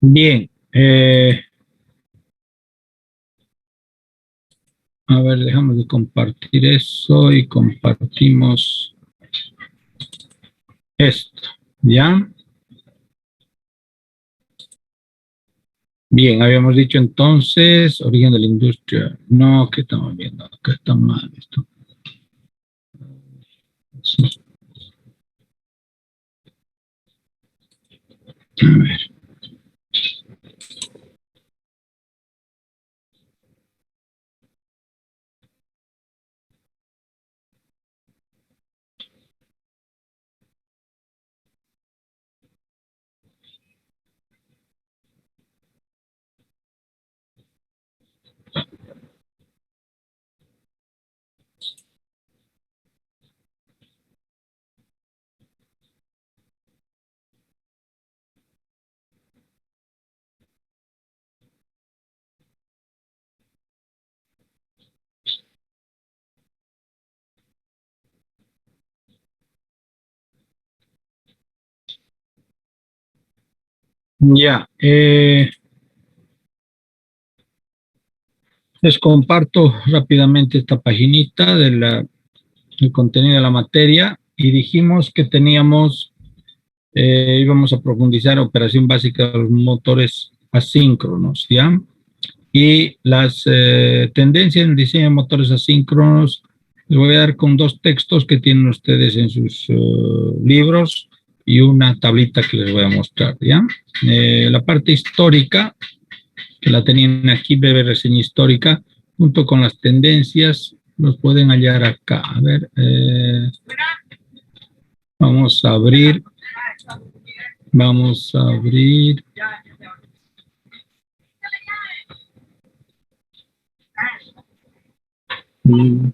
Bien, a ver, dejamos de compartir eso y compartimos esto, ¿ya? Bien, habíamos dicho entonces, origen de la industria. No, ¿qué estamos viendo? Acá está mal esto. Sí. A ver, ya, les comparto rápidamente esta paginita del contenido de la materia y dijimos que teníamos, íbamos a profundizar operación básica de los motores asíncronos, ¿ya? Y las tendencias en el diseño de motores asíncronos, les voy a dar con dos textos que tienen ustedes en sus libros y una tablita que les voy a mostrar, ¿ya? La parte histórica, que la tenían aquí, breve reseña histórica, junto con las tendencias, los pueden hallar acá. A ver, vamos a abrir, vamos a abrir. Mm,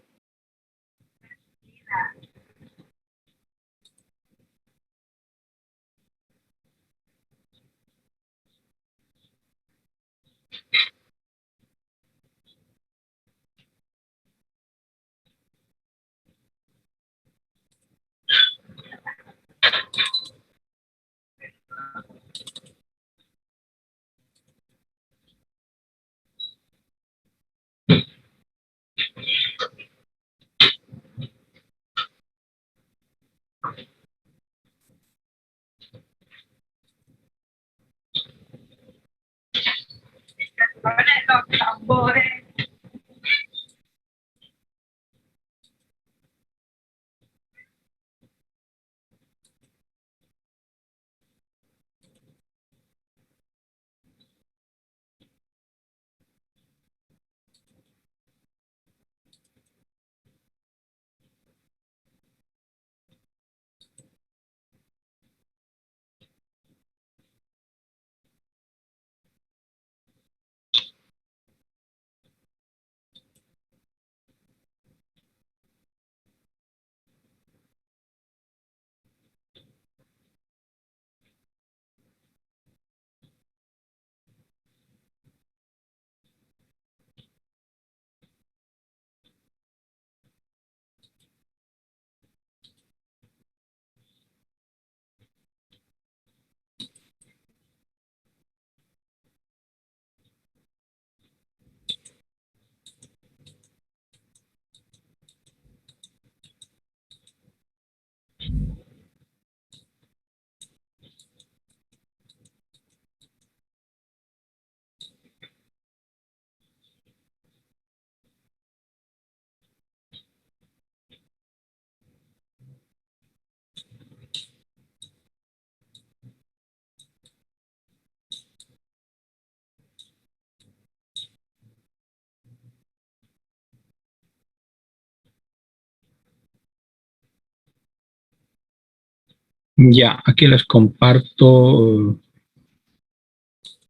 Ya, aquí les comparto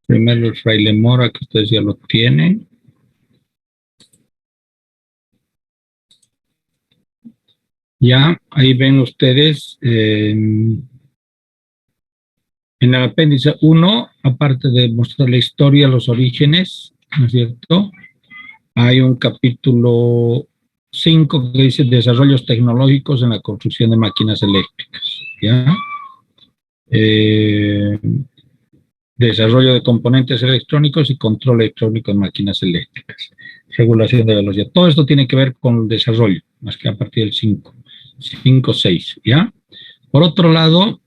primero el fraile Mora, que ustedes ya lo tienen. Ya, ahí ven ustedes en el apéndice 1, aparte de mostrar la historia, los orígenes, ¿no es cierto? Hay un capítulo 5 que dice desarrollos tecnológicos en la construcción de máquinas eléctricas, ¿ya? Eh, desarrollo de componentes electrónicos y control electrónico en máquinas eléctricas, regulación de velocidad. Todo esto tiene que ver con el desarrollo, más que a partir del 5, 6, ¿ya? Por otro lado,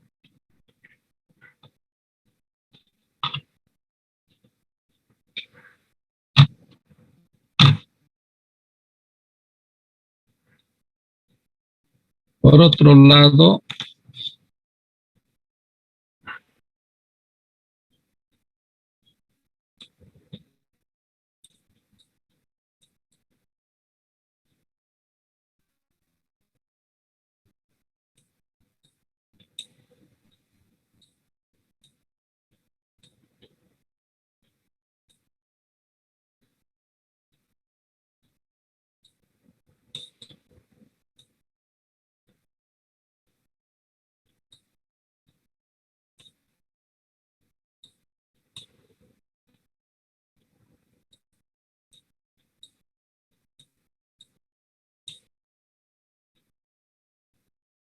por otro lado,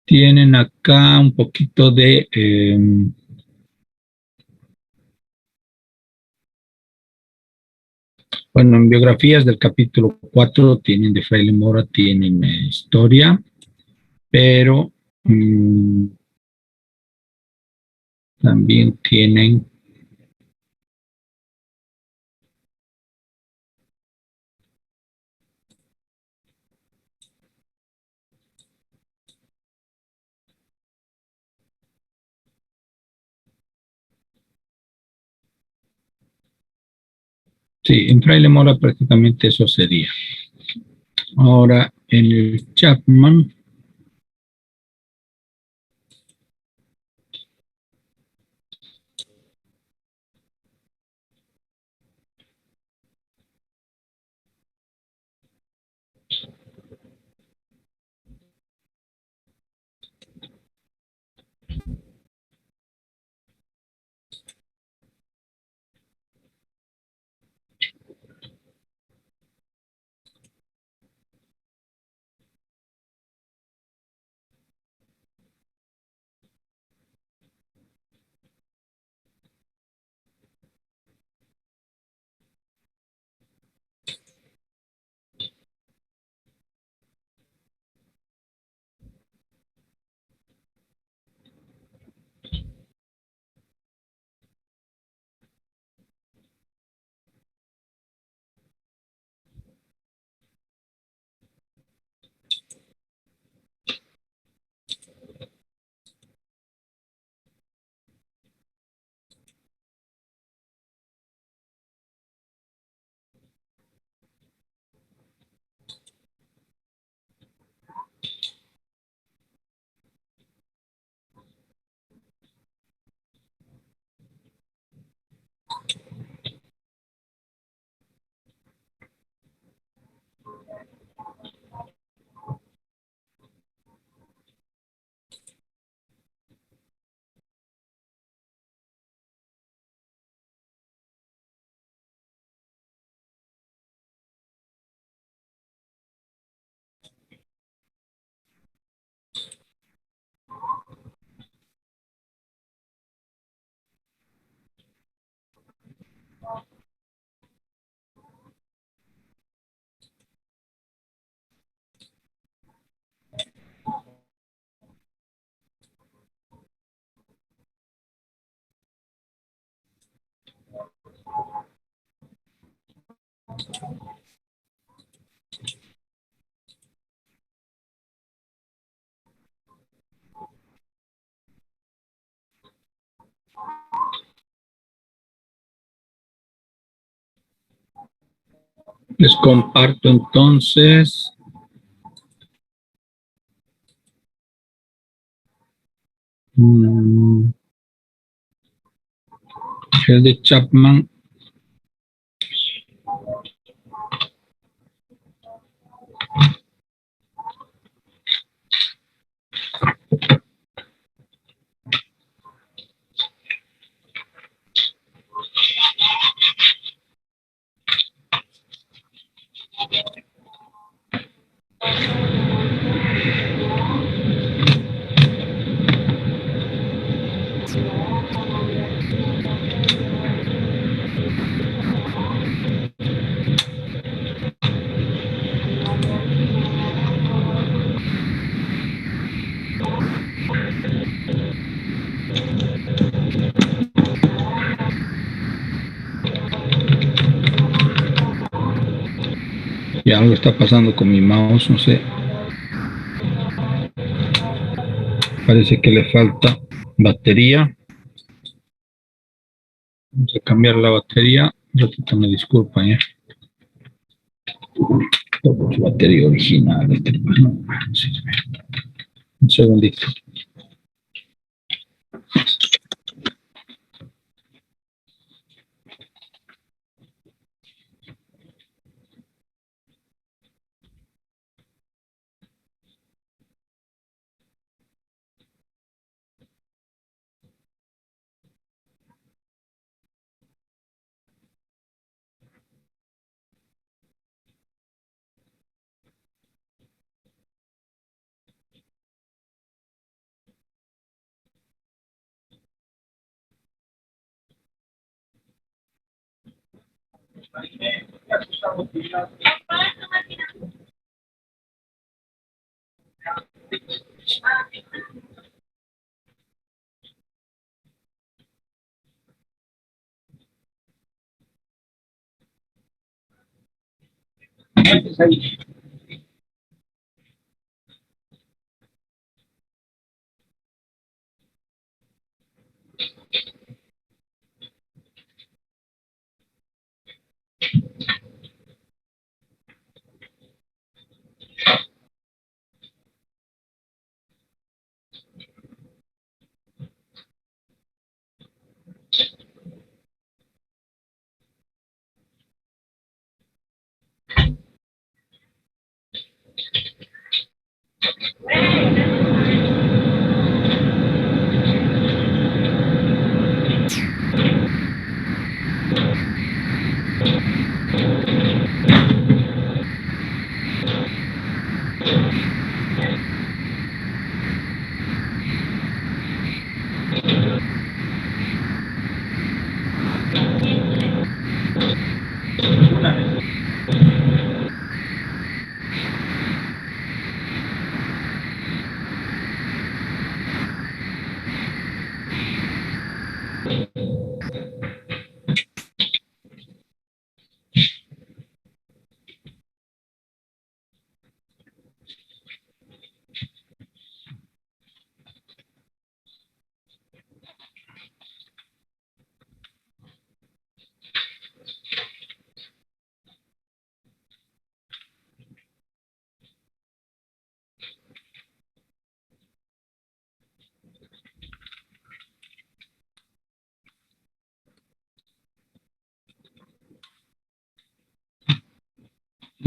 tienen acá un poquito de... bueno, en biografías del capítulo 4 tienen de Fraile Mora, tienen historia, pero también tienen... Sí, en Fraile Mora prácticamente eso sería. Ahora, en el Chapman, les comparto entonces el de Chapman. Y algo está pasando con mi mouse, no sé. Parece que le falta batería. Vamos a cambiar la batería. Un ratito, me disculpan, ¿eh? Su batería original. No sirve. Un segundito.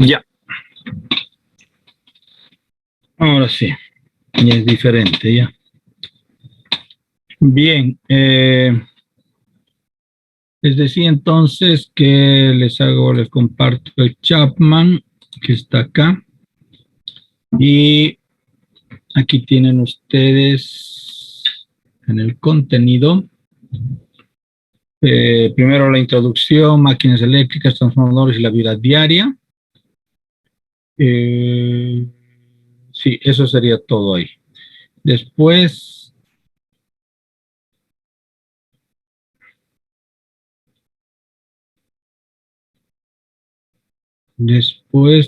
Ya, ahora sí, ya es diferente, ya. Bien, les decía entonces que les comparto el Chapman que está acá. Y aquí tienen ustedes en el contenido, primero la introducción, máquinas eléctricas, transformadores y la vida diaria. Sí, eso sería todo ahí. Después,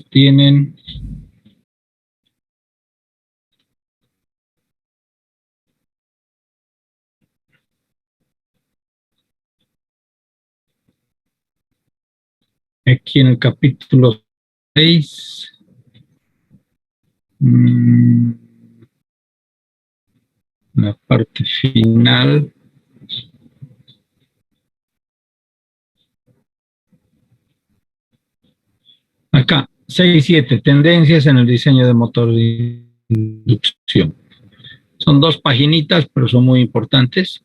tienen aquí en el capítulo 6, la parte final. Acá, 6 y 7, tendencias en el diseño de motor de inducción. Son dos paginitas, pero son muy importantes.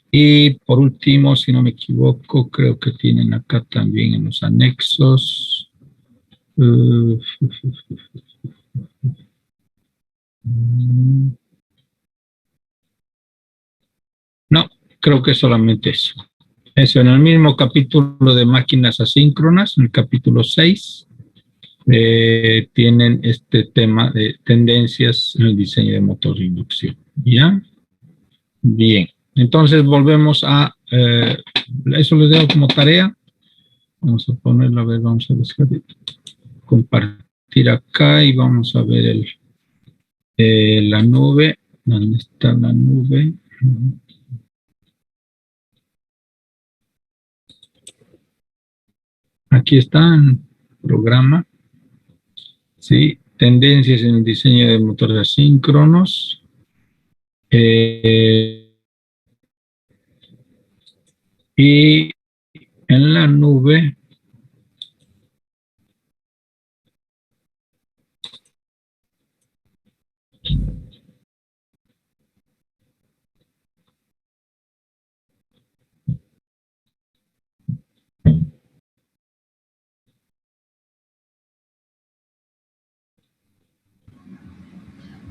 Y por último, si no me equivoco, creo que tienen acá también en los anexos. No, creo que solamente eso. Eso, en el mismo capítulo de máquinas asíncronas, en el capítulo 6, tienen este tema de tendencias en el diseño de motor de inducción. ¿Ya? Bien. Entonces volvemos a, eso les dejo como tarea. Vamos a ponerlo, a ver, vamos a descargar. compartir acá y vamos a ver la nube. ¿Dónde está la nube? Aquí está el programa. Sí, tendencias en el diseño de motores asíncronos. Y en la nube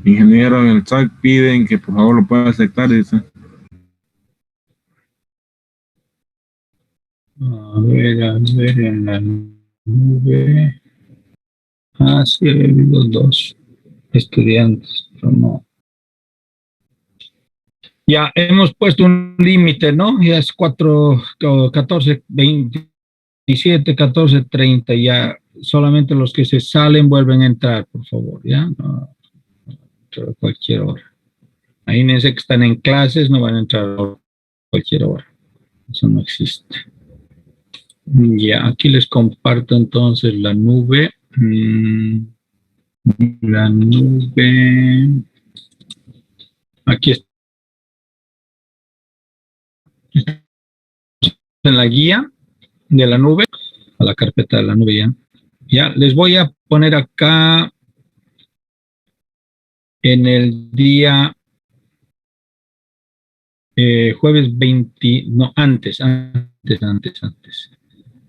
Ingeniero, en el chat piden que por favor lo pueda aceptar, dice. a ver, en la nube. Ah, sí, ha habido dos estudiantes, pero no. Ya hemos puesto un límite, ¿no? Ya es 14, 27, 14, 30. Ya solamente los que se salen vuelven a entrar, por favor, ¿ya? No, a cualquier hora. Imagínense que están en clases, no van a entrar a cualquier hora. Eso no existe. Ya, aquí les comparto entonces la nube. La nube. Aquí está en la guía de la nube, a la carpeta de la nube ya. Ya, les voy a poner acá en el día jueves 20, no, antes.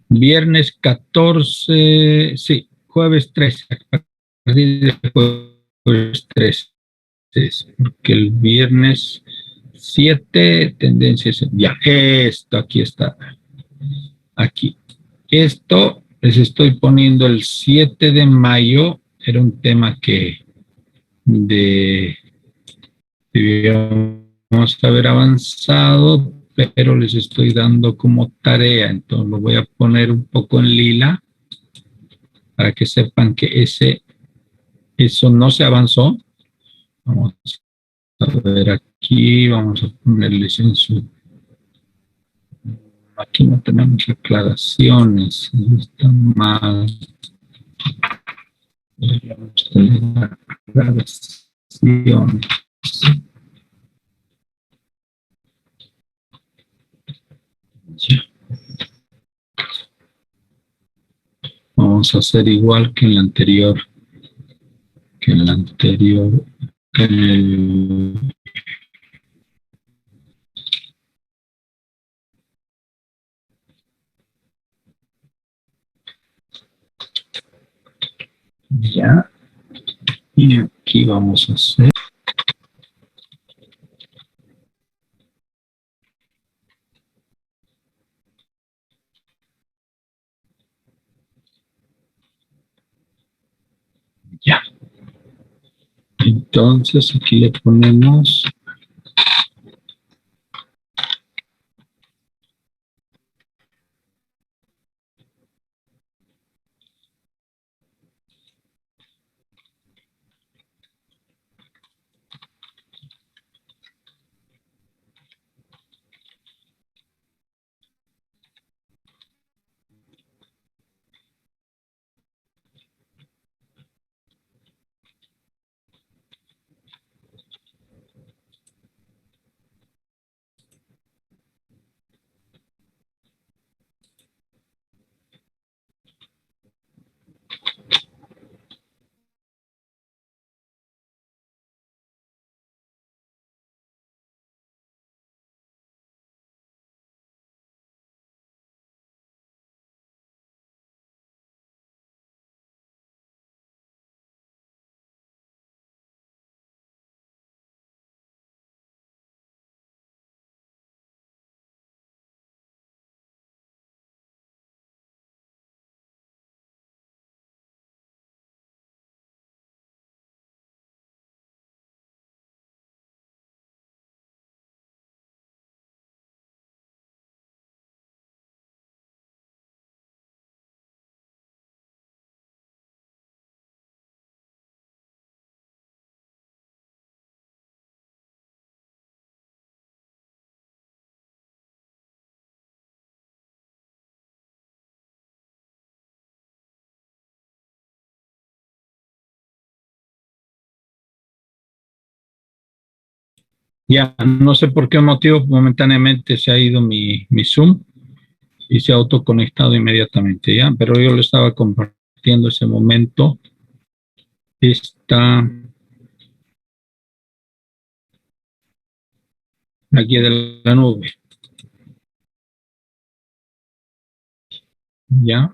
Viernes 14, sí, jueves 13, a partir del jueves 13, porque el viernes 7, tendencias, ya, esto, aquí está, aquí. Esto les estoy poniendo el 7 de mayo, era un tema que debíamos haber avanzado, pero les estoy dando como tarea, entonces lo voy a poner un poco en lila para que sepan que eso no se avanzó. Vamos a ver aquí, vamos a ponerles en su... Aquí no tenemos aclaraciones, está mal. Deberíamos tener aclaraciones. Ya. Vamos a hacer igual que en la anterior, que en la anterior, que en el... Ya, y aquí vamos a hacer... Ya. Entonces aquí le ponemos... Ya, no sé por qué motivo, momentáneamente se ha ido mi Zoom y se ha autoconectado inmediatamente, ¿ya? Pero yo le estaba compartiendo ese momento. Esta la guía de la nube, ¿ya?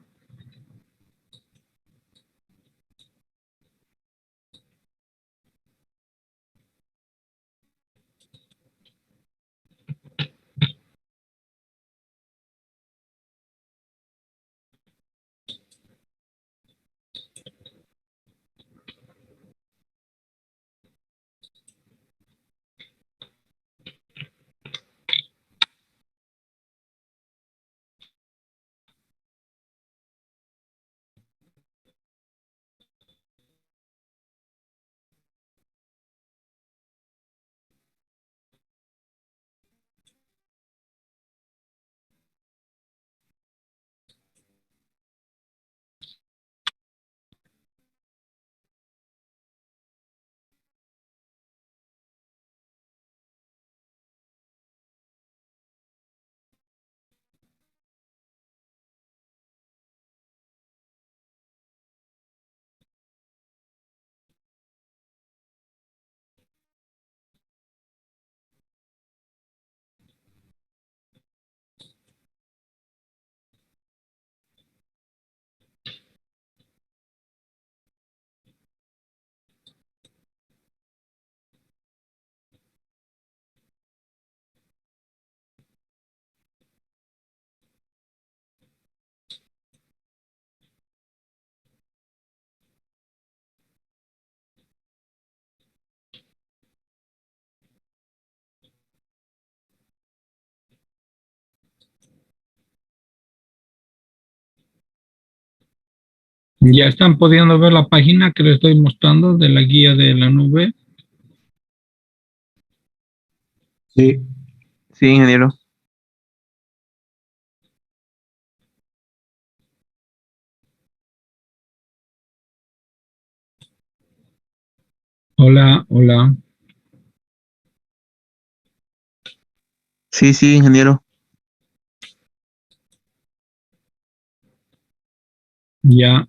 Ya están pudiendo ver la página que les estoy mostrando de la guía de la nube. Sí, Sí, ingeniero. Hola, hola. Sí, sí, ingeniero. Ya,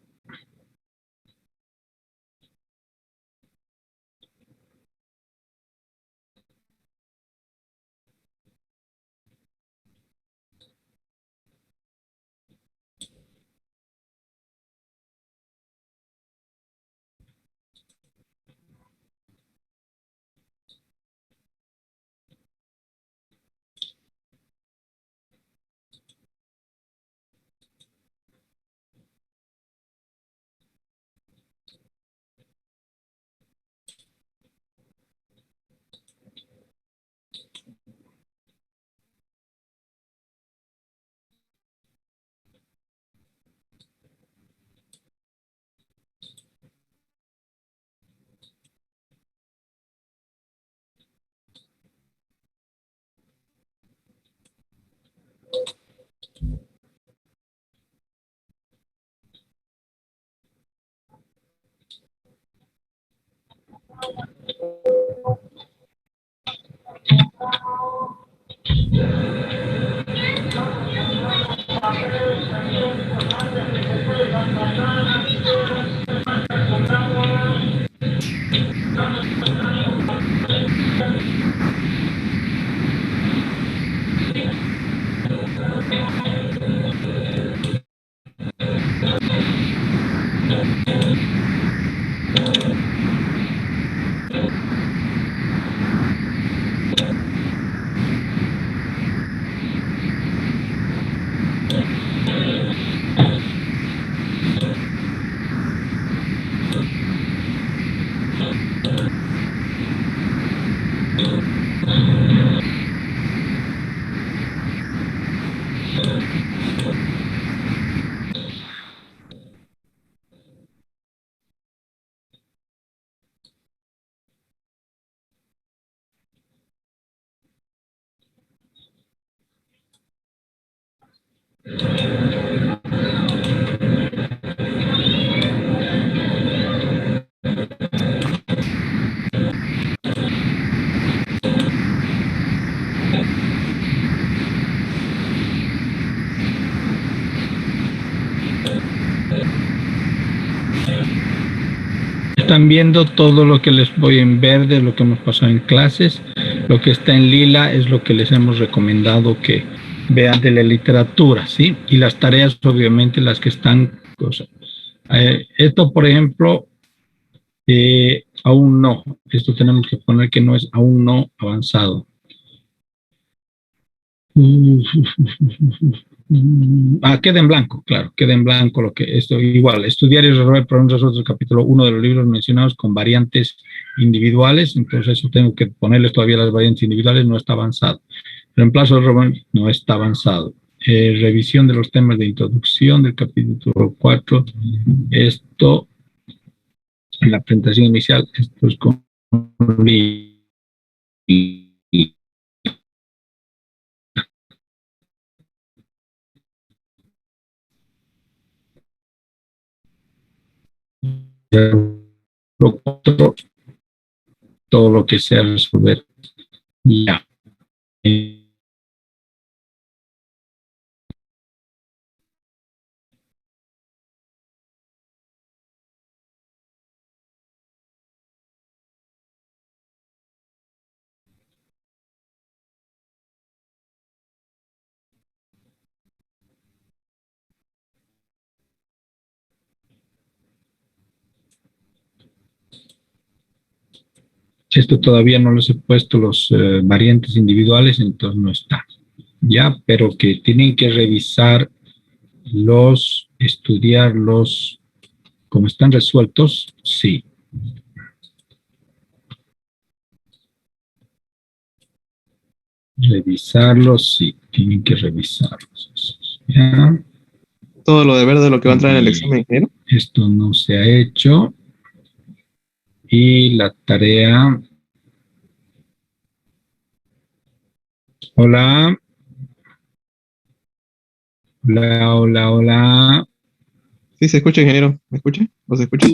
están viendo todo lo que les voy en verde, lo que hemos pasado en clases. Lo que está en lila es lo que les hemos recomendado que vean de la literatura, ¿sí? Y las tareas, obviamente, las que están... esto, por ejemplo, aún no. Esto tenemos que poner que no es aún no avanzado. Queda en blanco, claro, queda en blanco lo que esto igual, estudiar y resolver problemas resueltos del capítulo 1 de los libros mencionados con variantes individuales, entonces eso tengo que ponerles todavía las variantes individuales, no está avanzado. Reemplazo del robot no está avanzado. Revisión de los temas de introducción del capítulo 4, esto, en la presentación inicial, esto es con todo lo que sea resolver ya. Esto todavía no les he puesto los variantes individuales, entonces no está. Ya, pero que tienen que revisar estudiarlos, como están resueltos, sí. Revisarlos, sí, tienen que revisarlos. ¿Ya? Todo lo de verde lo que va a entrar en el examen, ingeniero. Esto no se ha hecho. Y la tarea... Hola. Hola, hola, hola. Sí, se escucha, ingeniero. ¿Me escucha? ¿O se escucha?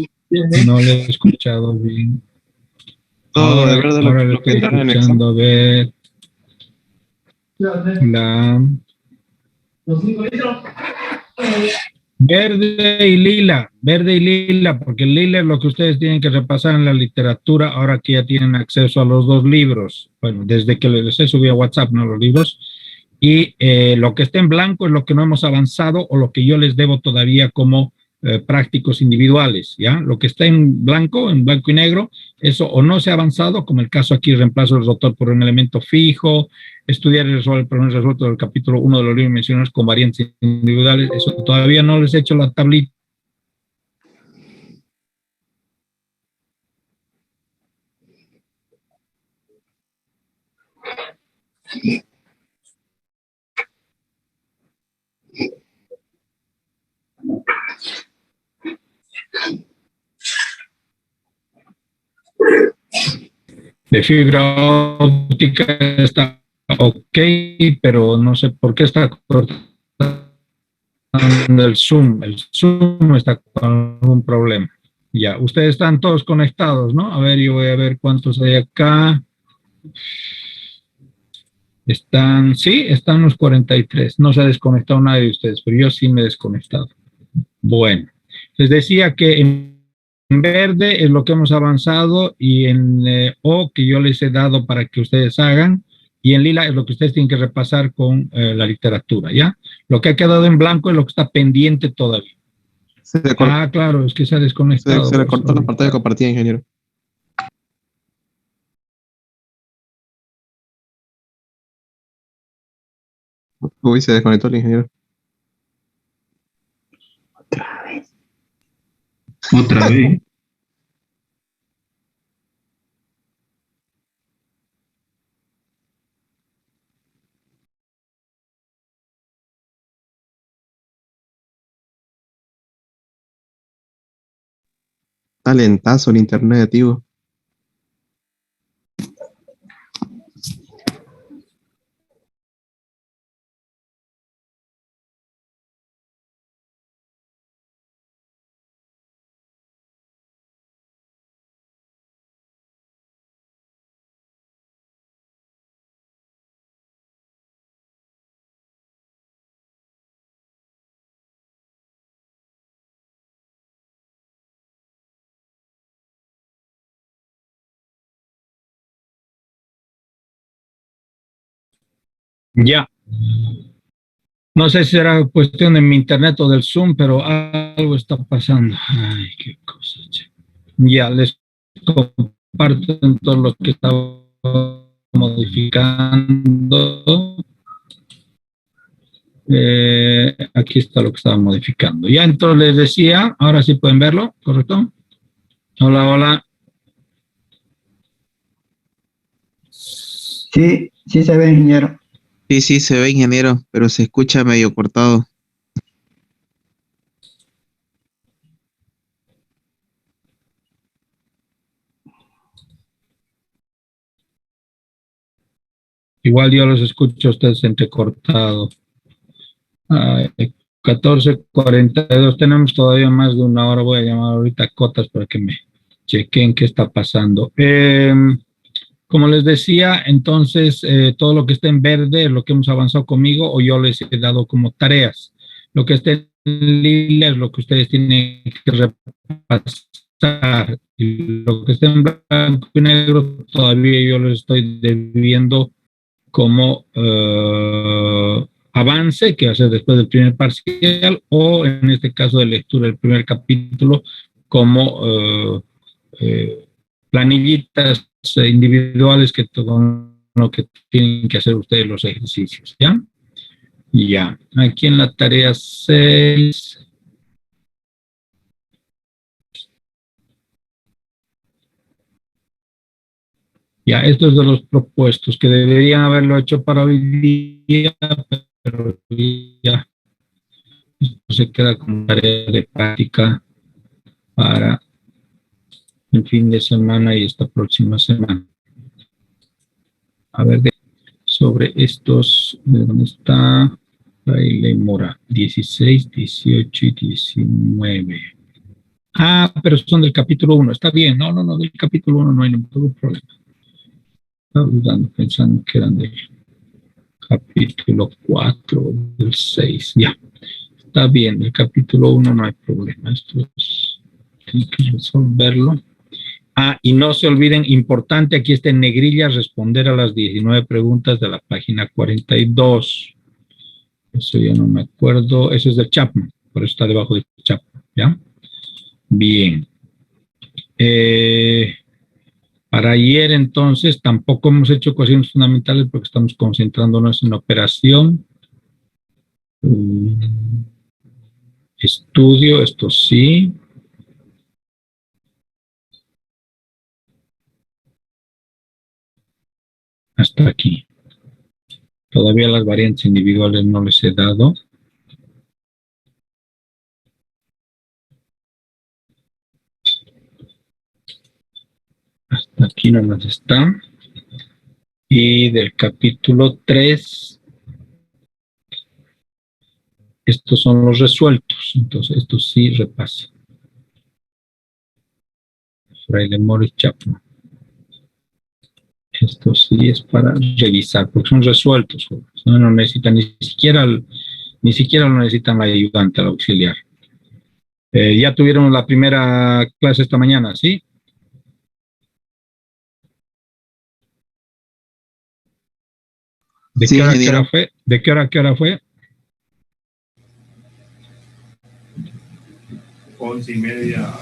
No le he escuchado bien. Todo lo de verde Ahora le lo que estoy entrará en el examen. escuchando. A ver. Hola. Verde y lila, porque el lila es lo que ustedes tienen que repasar en la literatura, ahora que ya tienen acceso a los dos libros. Bueno, desde que les he subido a WhatsApp, ¿no? Los libros. Y lo que está en blanco es lo que no hemos avanzado o lo que yo les debo todavía como prácticos individuales, ¿ya? Lo que está en blanco y negro, eso o no se ha avanzado, como el caso aquí, reemplazo el rotor por un elemento fijo, estudiar y resolver problemas resueltos del capítulo 1 de los libros mencionados con variantes individuales, eso todavía no les he hecho la tablita. De fibra óptica está ok, pero no sé por qué está cortando el Zoom. El Zoom está con un problema. Ya, ustedes están todos conectados, ¿no? A ver, yo voy a ver cuántos hay acá. Están los 43. No se ha desconectado nadie de ustedes, pero yo sí me he desconectado. Bueno, les decía que en verde es lo que hemos avanzado y en O que yo les he dado para que ustedes hagan y en lila es lo que ustedes tienen que repasar con la literatura, ¿ya? Lo que ha quedado en blanco es lo que está pendiente todavía. Claro, es que se ha desconectado. Se le pues, cortó la ahorita. pantalla compartida, ingeniero. Uy, se desconectó el ingeniero. Otra vez. Talentazo el internet, tío. Ya. No sé si será cuestión de mi internet o del Zoom, pero algo está pasando. Ay, qué cosa. Che. Ya, les comparto en todo lo que estaba modificando. Aquí está lo que estaba modificando. Ya entonces les decía, ahora sí pueden verlo, ¿correcto? Hola, hola. Sí, sí se ve, ingeniero. Sí, sí, se ve, ingeniero, pero se escucha medio cortado. Igual yo los escucho a ustedes entrecortados. 14:42, tenemos todavía más de una hora. Voy a llamar ahorita a Cotas para que me chequen qué está pasando. Como les decía, entonces todo lo que está en verde es lo que hemos avanzado conmigo o yo les he dado como tareas. Lo que está en lila es lo que ustedes tienen que repasar. Y lo que está en blanco y negro todavía yo les estoy debiendo como avance, que va a ser después del primer parcial, o en este caso de lectura del primer capítulo, como planillitas individuales que con lo que tienen que hacer ustedes los ejercicios, ¿ya? Ya, aquí en la tarea 6. Ya, estos de los propuestos que deberían haberlo hecho para hoy día, pero ya se queda como tarea de práctica para el fin de semana y esta próxima semana. A ver, sobre estos, ¿de dónde está? Baile Mora, 16, 18 y 19. Ah, pero son del capítulo 1, está bien. No, no, no, del capítulo 1 no hay ningún problema. Estaba dudando, pensando que eran del capítulo 4, del 6, ya. Está bien, del capítulo 1 no hay problema. Esto es, hay que resolverlo. Ah, y no se olviden, importante, aquí está en negrilla, responder a las 19 preguntas de la página 42. Eso ya no me acuerdo. Eso es de Chapman, por eso está debajo de Chapman, ¿ya? Bien. Para ayer, entonces, tampoco hemos hecho ecuaciones fundamentales porque estamos concentrándonos en operación. Estudio, esto sí. Hasta aquí. Todavía las variantes individuales no les he dado. Hasta aquí nomás está. Y del capítulo 3, estos son los resueltos. Entonces, esto sí repasa. Fraile Morris Chapman. Esto sí es para revisar, porque son resueltos. No, no necesitan ni siquiera lo necesitan la ayudante, el auxiliar. Ya tuvieron la primera clase esta mañana, ¿sí? ¿De Sí, qué hora a qué ingeniero. hora fue? ¿De qué hora a qué hora fue? 11:30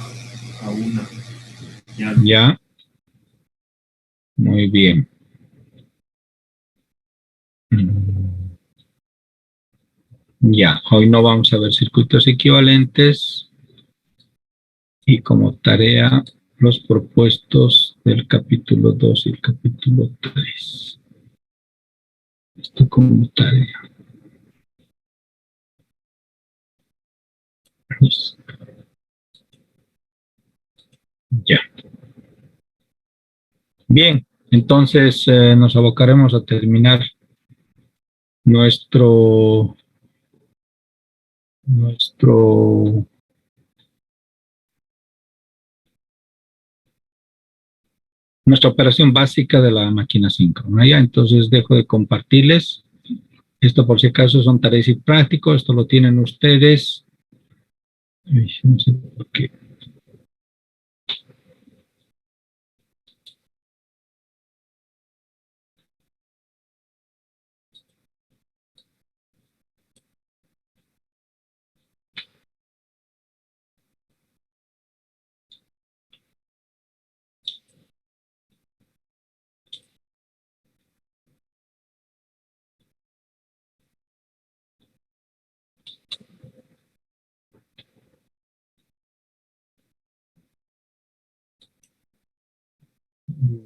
a 1. Ya. Muy bien. Ya, hoy no vamos a ver circuitos equivalentes y como tarea los propuestos del capítulo 2 y el capítulo 3. Esto como tarea. Ya. Bien, entonces nos abocaremos a terminar nuestro, nuestro, nuestra operación básica de la máquina síncrona. Ya, entonces dejo de compartirles. Esto por si acaso son tareas y prácticos, esto lo tienen ustedes. Ay, no sé por qué.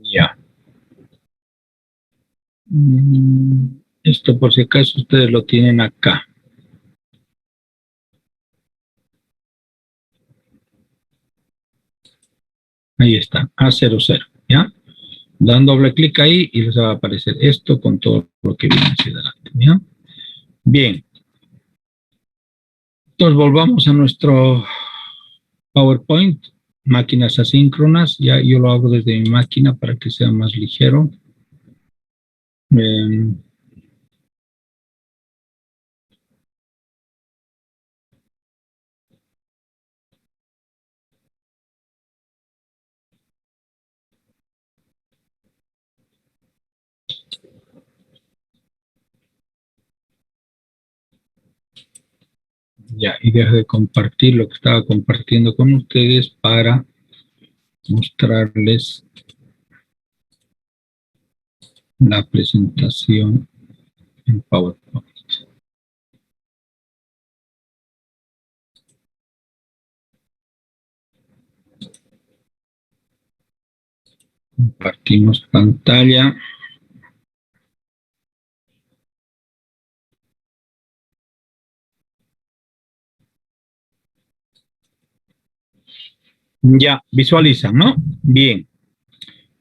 Ya. Esto por si acaso ustedes lo tienen acá. Ahí está, A00, ¿ya? Dan doble clic ahí y les va a aparecer esto con todo lo que viene hacia adelante, ¿ya? Bien. Entonces volvamos a nuestro PowerPoint, máquinas asíncronas. Ya yo lo hago desde mi máquina para que sea más ligero. Ya, y dejo de compartir lo que estaba compartiendo con ustedes para mostrarles la presentación en PowerPoint. Compartimos pantalla. Ya, visualizan, ¿no? Bien.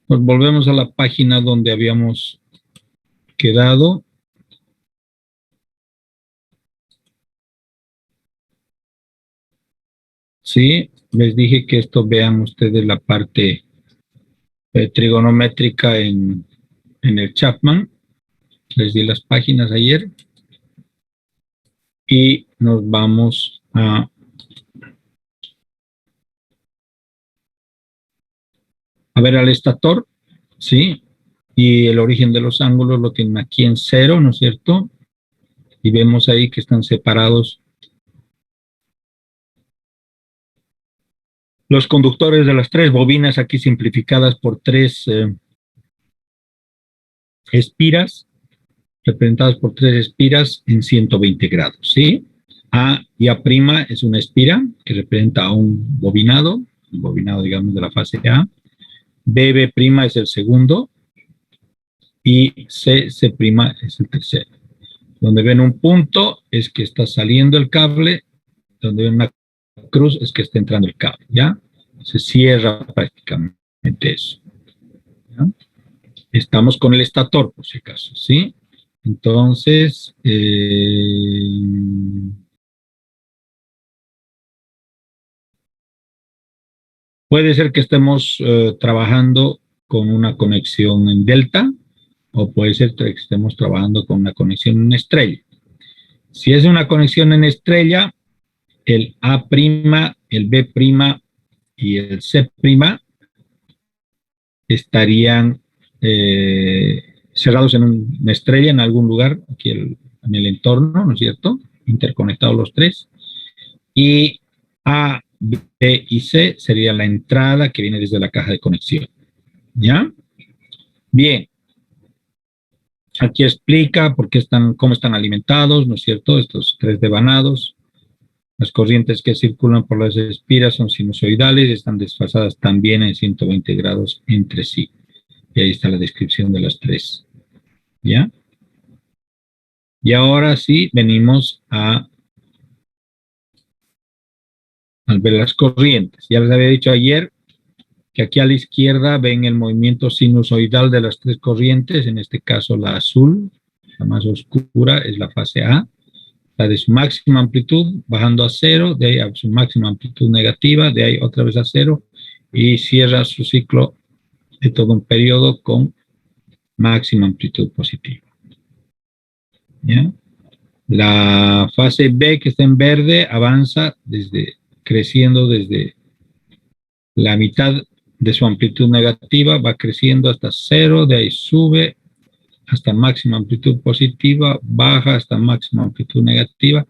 Pues volvemos a la página donde habíamos quedado. Sí, les dije que esto vean ustedes la parte trigonométrica en el Chapman. Les di las páginas ayer. Y nos vamos a ver al estator, ¿sí? Y el origen de los ángulos lo tienen aquí en 0, ¿no es cierto? Y vemos ahí que están separados los conductores de las 3 bobinas, aquí simplificadas por 3 espiras, representadas por 3 espiras en 120 grados, ¿sí? A y A' es una espira que representa a un bobinado digamos de la fase A. B' es el segundo y C' es el tercero. Donde ven un punto es que está saliendo el cable, donde ven una cruz es que está entrando el cable, ¿ya? Se cierra prácticamente eso, ¿ya? Estamos con el estator, por si acaso, ¿sí? Entonces, puede ser que estemos trabajando con una conexión en delta, o puede ser que estemos trabajando con una conexión en estrella. Si es una conexión en estrella, el A', el B' y el C' estarían cerrados en una estrella en algún lugar, aquí en el entorno, ¿no es cierto? Interconectados los 3. Y A, B y C sería la entrada que viene desde la caja de conexión. ¿Ya? Bien. Aquí explica por qué cómo están alimentados, ¿no es cierto? Estos 3 devanados. Las corrientes que circulan por las espiras son sinusoidales y están desfasadas también en 120 grados entre sí. Y ahí está la descripción de las 3. ¿Ya? Y ahora sí, venimos al ver las corrientes. Ya les había dicho ayer que aquí a la izquierda ven el movimiento sinusoidal de las 3 corrientes, en este caso la azul, la más oscura, es la fase A, la de su máxima amplitud, bajando a 0, de ahí a su máxima amplitud negativa, de ahí otra vez a 0, y cierra su ciclo de todo un periodo con máxima amplitud positiva. ¿Ya? La fase B, que está en verde, avanza creciendo desde la mitad de su amplitud negativa, va creciendo hasta 0, de ahí sube hasta máxima amplitud positiva, baja hasta máxima amplitud negativa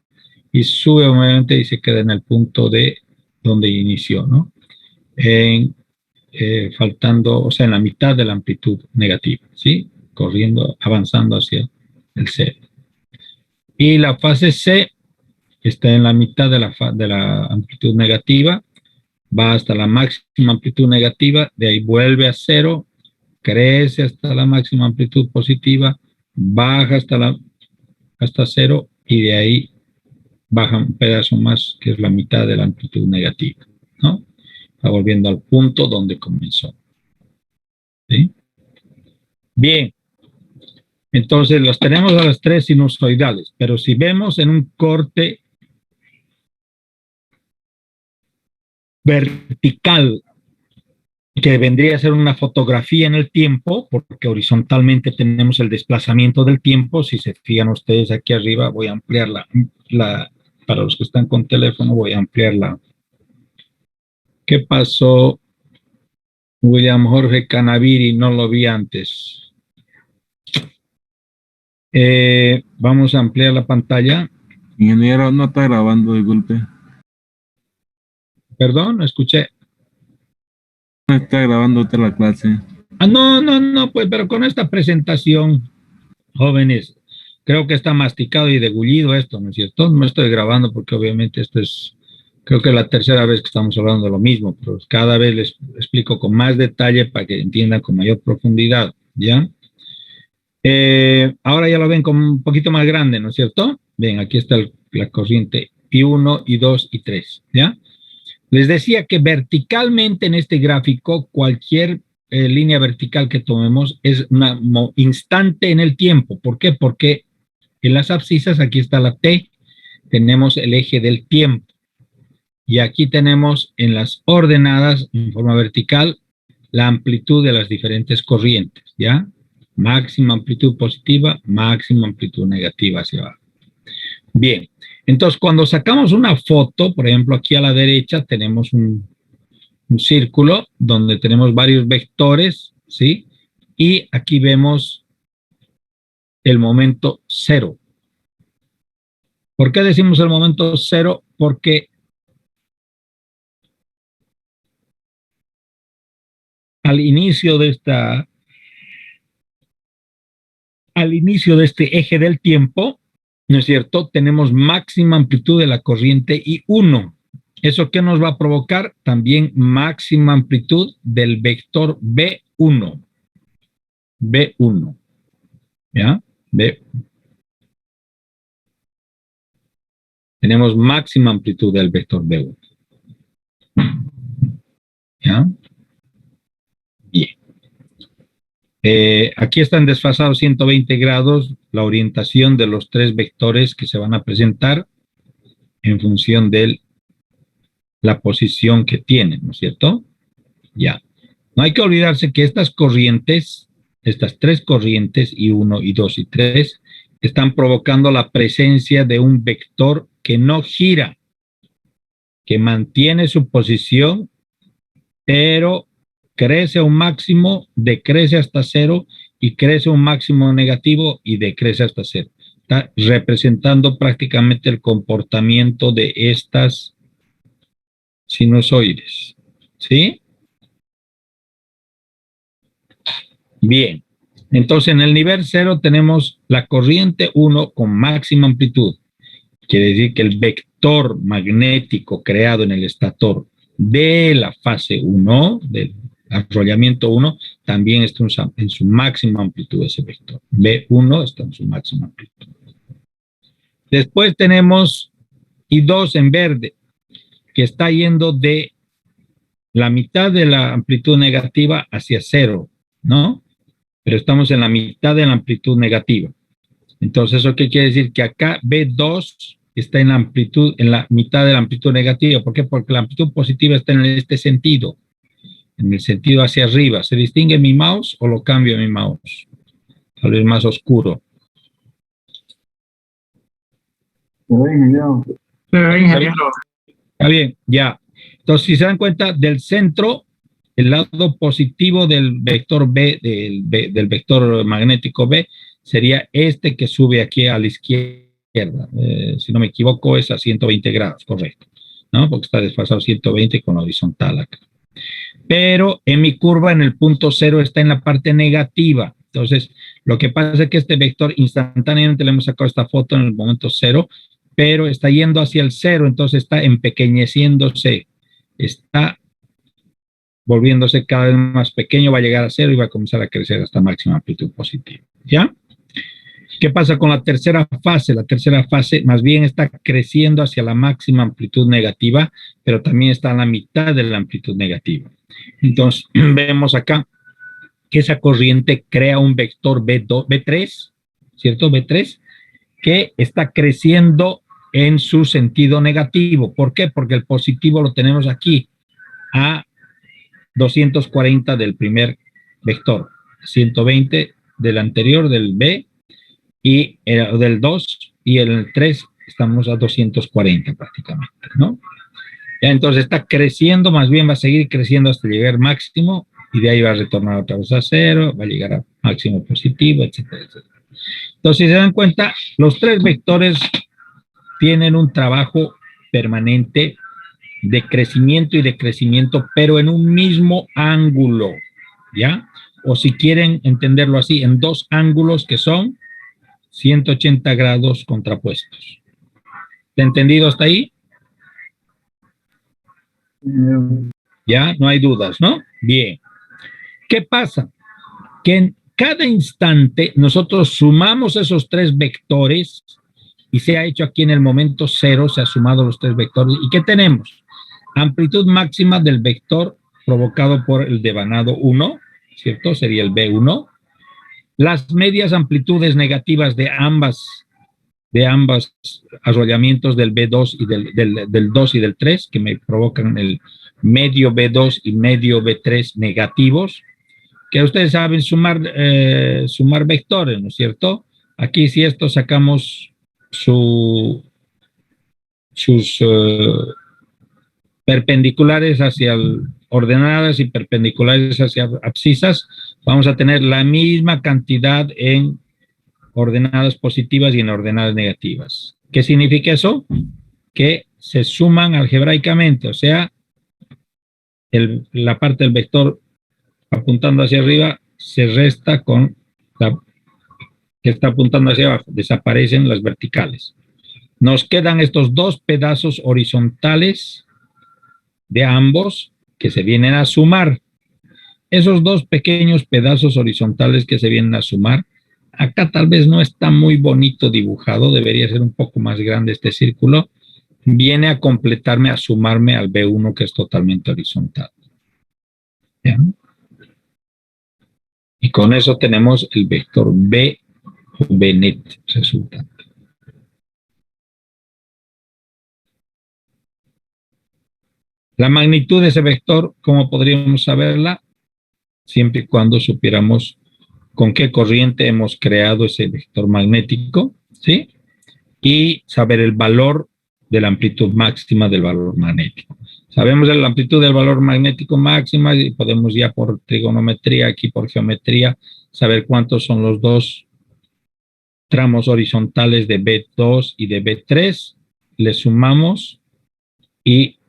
y sube nuevamente y se queda en el punto de donde inició, ¿no? Faltando, o sea, en la mitad de la amplitud negativa, ¿sí? Corriendo, avanzando hacia el 0. Y la fase C está en la mitad de la amplitud negativa, va hasta la máxima amplitud negativa, de ahí vuelve a 0 crece hasta la máxima amplitud positiva, baja hasta cero y de ahí baja un pedazo más, que es la mitad de la amplitud negativa, ¿no? Está volviendo al punto donde comenzó. ¿Sí? Bien. Entonces los tenemos a las tres sinusoidales, pero si vemos en un corte vertical, que vendría a ser una fotografía en el tiempo, porque horizontalmente tenemos el desplazamiento del tiempo. Si se fijan ustedes aquí arriba, voy a ampliar para los que están con teléfono, voy a ampliarla. ¿Qué pasó? William Jorge Canaviri, no lo vi antes. Vamos a ampliar la pantalla. Ingeniero, no está grabando, disculpe. Perdón, no escuché. No está grabando usted la clase. No, pues, pero con esta presentación, jóvenes, creo que está masticado y degullido esto, ¿no es cierto? No estoy grabando porque obviamente esto es, creo que es la tercera vez que estamos hablando de lo mismo, pero cada vez les explico con más detalle para que entiendan con mayor profundidad, ¿ya? Ahora ya lo ven como un poquito más grande, ¿no es cierto? Bien, aquí está la corriente I1, I2 y 3, ¿ya? Les decía que verticalmente en este gráfico, cualquier línea vertical que tomemos es un instante en el tiempo. ¿Por qué? Porque en las abscisas, aquí está la T, tenemos el eje del tiempo. Y aquí tenemos en las ordenadas, en forma vertical, la amplitud de las diferentes corrientes, ¿ya? Máxima amplitud positiva, máxima amplitud negativa hacia abajo. Bien, entonces cuando sacamos una foto, por ejemplo, aquí a la derecha tenemos un círculo donde tenemos varios vectores, ¿sí? Y aquí vemos el momento cero. ¿Por qué decimos el momento cero? Porque al inicio de este eje del tiempo, ¿no es cierto? Tenemos máxima amplitud de la corriente I1. ¿Eso qué nos va a provocar? También máxima amplitud del vector B1. B1. ¿Ya? B. Tenemos máxima amplitud del vector B1. ¿Ya? Bien. Aquí están desfasados 120 grados la orientación de los tres vectores que se van a presentar en función de la posición que tienen, ¿no es cierto? Ya. No hay que olvidarse que estas corrientes, estas tres corrientes, I1, I2 y 3, están provocando la presencia de un vector que no gira, que mantiene su posición, pero crece a un máximo, decrece hasta cero y crece a un máximo negativo y decrece hasta cero. Está representando prácticamente el comportamiento de estas sinusoides. ¿Sí? Bien. Entonces, en el nivel 0 tenemos la corriente 1 con máxima amplitud. Quiere decir que el vector magnético creado en el estator de la fase 1, del arrollamiento 1, también está en su máxima amplitud ese vector. B1 está en su máxima amplitud. Después tenemos I2 en verde, que está yendo de la mitad de la amplitud negativa hacia cero, ¿no? Pero estamos en la mitad de la amplitud negativa. Entonces, ¿eso qué quiere decir? Que acá B2 está en la amplitud, en la mitad de la amplitud negativa. ¿Por qué? Porque la amplitud positiva está en este sentido, en el sentido hacia arriba. ¿Se distingue mi mouse o lo cambio mi mouse? Tal vez más oscuro. Está bien, ya. Entonces, si se dan cuenta, del centro, el lado positivo del vector B, del vector magnético B, sería este que sube aquí a la izquierda. Si no me equivoco, es a 120 grados, correcto, ¿no? Porque está desfasado 120 con la horizontal acá. Pero en mi curva, en el punto cero, está en la parte negativa. Entonces, lo que pasa es que este vector instantáneamente le hemos sacado esta foto en el momento cero, pero está yendo hacia el cero, entonces está empequeñeciéndose. Está volviéndose cada vez más pequeño, va a llegar a cero y va a comenzar a crecer hasta máxima amplitud positiva. ¿Ya? ¿Qué pasa con la tercera fase? La tercera fase más bien está creciendo hacia la máxima amplitud negativa, pero también está a la mitad de la amplitud negativa. Entonces, vemos acá que esa corriente crea un vector B2, B3, ¿cierto? B3, que está creciendo en su sentido negativo. ¿Por qué? Porque el positivo lo tenemos aquí, a 240 del primer vector, 120 del anterior, del B, y del 2, y el 3 estamos a 240 prácticamente, ¿no? Ya, entonces está creciendo, más bien va a seguir creciendo hasta llegar máximo, y de ahí va a retornar otra vez a cero, va a llegar a máximo positivo, etcétera, etcétera. Entonces, si se dan cuenta, los tres vectores tienen un trabajo permanente de crecimiento y decrecimiento, pero en un mismo ángulo, ¿ya? O si quieren entenderlo así, en dos ángulos que son 180 grados contrapuestos. ¿Te ha entendido hasta ahí? Ya, no hay dudas, ¿no? Bien. ¿Qué pasa? Que en cada instante nosotros sumamos esos tres vectores y se ha hecho aquí en el momento cero, se ha sumado los tres vectores. ¿Y qué tenemos? Amplitud máxima del vector provocado por el devanado 1, ¿cierto? Sería el B1. Las medias amplitudes negativas de ambos arrollamientos del B2 y del 2 y del 3, que me provocan el medio B2 y medio B3 negativos, que ustedes saben sumar vectores, ¿no es cierto? Aquí si esto sacamos sus perpendiculares hacia ordenadas y perpendiculares hacia abscisas, vamos a tener la misma cantidad en ordenadas positivas y en ordenadas negativas. ¿Qué significa eso? Que se suman algebraicamente, o sea, la parte del vector apuntando hacia arriba se resta con la que está apuntando hacia abajo, desaparecen las verticales. Nos quedan estos dos pedazos horizontales de ambos que se vienen a sumar. Esos dos pequeños pedazos horizontales que se vienen a sumar, acá tal vez no está muy bonito dibujado, debería ser un poco más grande este círculo, viene a completarme, a sumarme al B1 que es totalmente horizontal. ¿Bien? Y con eso tenemos el vector B o Bnet resultante. La magnitud de ese vector, ¿cómo podríamos saberla? Siempre y cuando supiéramos con qué corriente hemos creado ese vector magnético, ¿sí? Y saber el valor de la amplitud máxima del valor magnético. Sabemos la amplitud del valor magnético máxima y podemos ya por trigonometría, aquí por geometría, saber cuántos son los dos tramos horizontales de B2 y de B3. Le sumamos y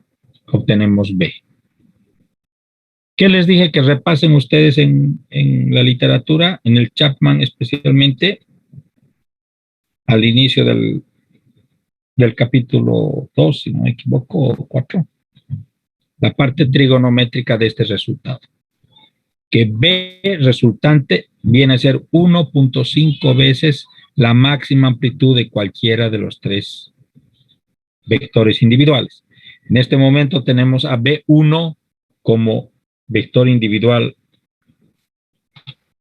obtenemos B. ¿Qué les dije que repasen ustedes en la literatura, en el Chapman especialmente, al inicio del capítulo 2, si no me equivoco, o 4? La parte trigonométrica de este resultado. Que B resultante viene a ser 1.5 veces la máxima amplitud de cualquiera de los tres vectores individuales. En este momento tenemos a B1 como vector individual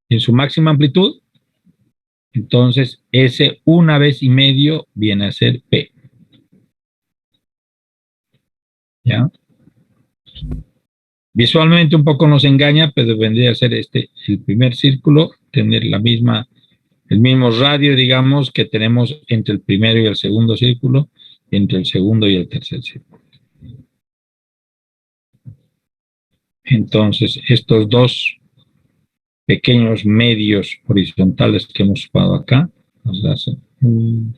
en su máxima amplitud, entonces ese una vez y medio viene a ser P. ¿Ya? Visualmente un poco nos engaña, pero vendría a ser el primer círculo, tener el mismo radio, digamos, que tenemos entre el primero y el segundo círculo, entre el segundo y el tercer círculo. Entonces, estos dos pequeños medios horizontales que hemos sumado acá, nos hacen un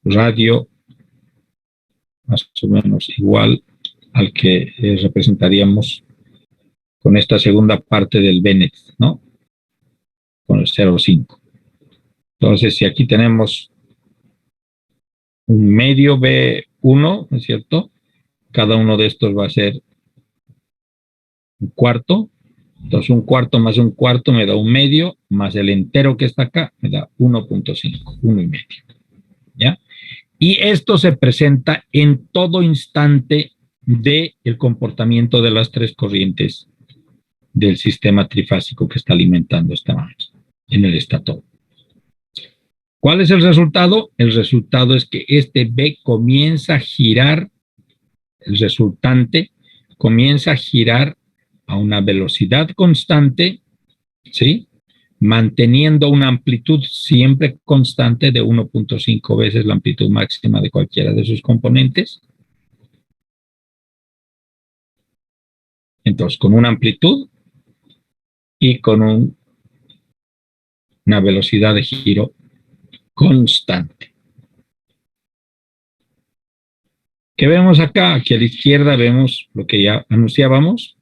radio más o menos igual al que representaríamos con esta segunda parte del Bnet, ¿no? Con el 0,5. Entonces, si aquí tenemos un medio B1, ¿no es cierto? Cada uno de estos va a ser un cuarto. Entonces, un cuarto más un cuarto me da un medio, más el entero que está acá me da 1.5, 1,5. ¿Ya? Y esto se presenta en todo instante del comportamiento de las tres corrientes del sistema trifásico que está alimentando esta máquina en el estator. ¿Cuál es el resultado? El resultado es que este B comienza a girar, el resultante comienza a girar a una velocidad constante, ¿sí? Manteniendo una amplitud siempre constante de 1.5 veces la amplitud máxima de cualquiera de sus componentes. Entonces, con una amplitud y con una velocidad de giro constante. ¿Qué vemos acá? Aquí a la izquierda vemos lo que ya anunciábamos,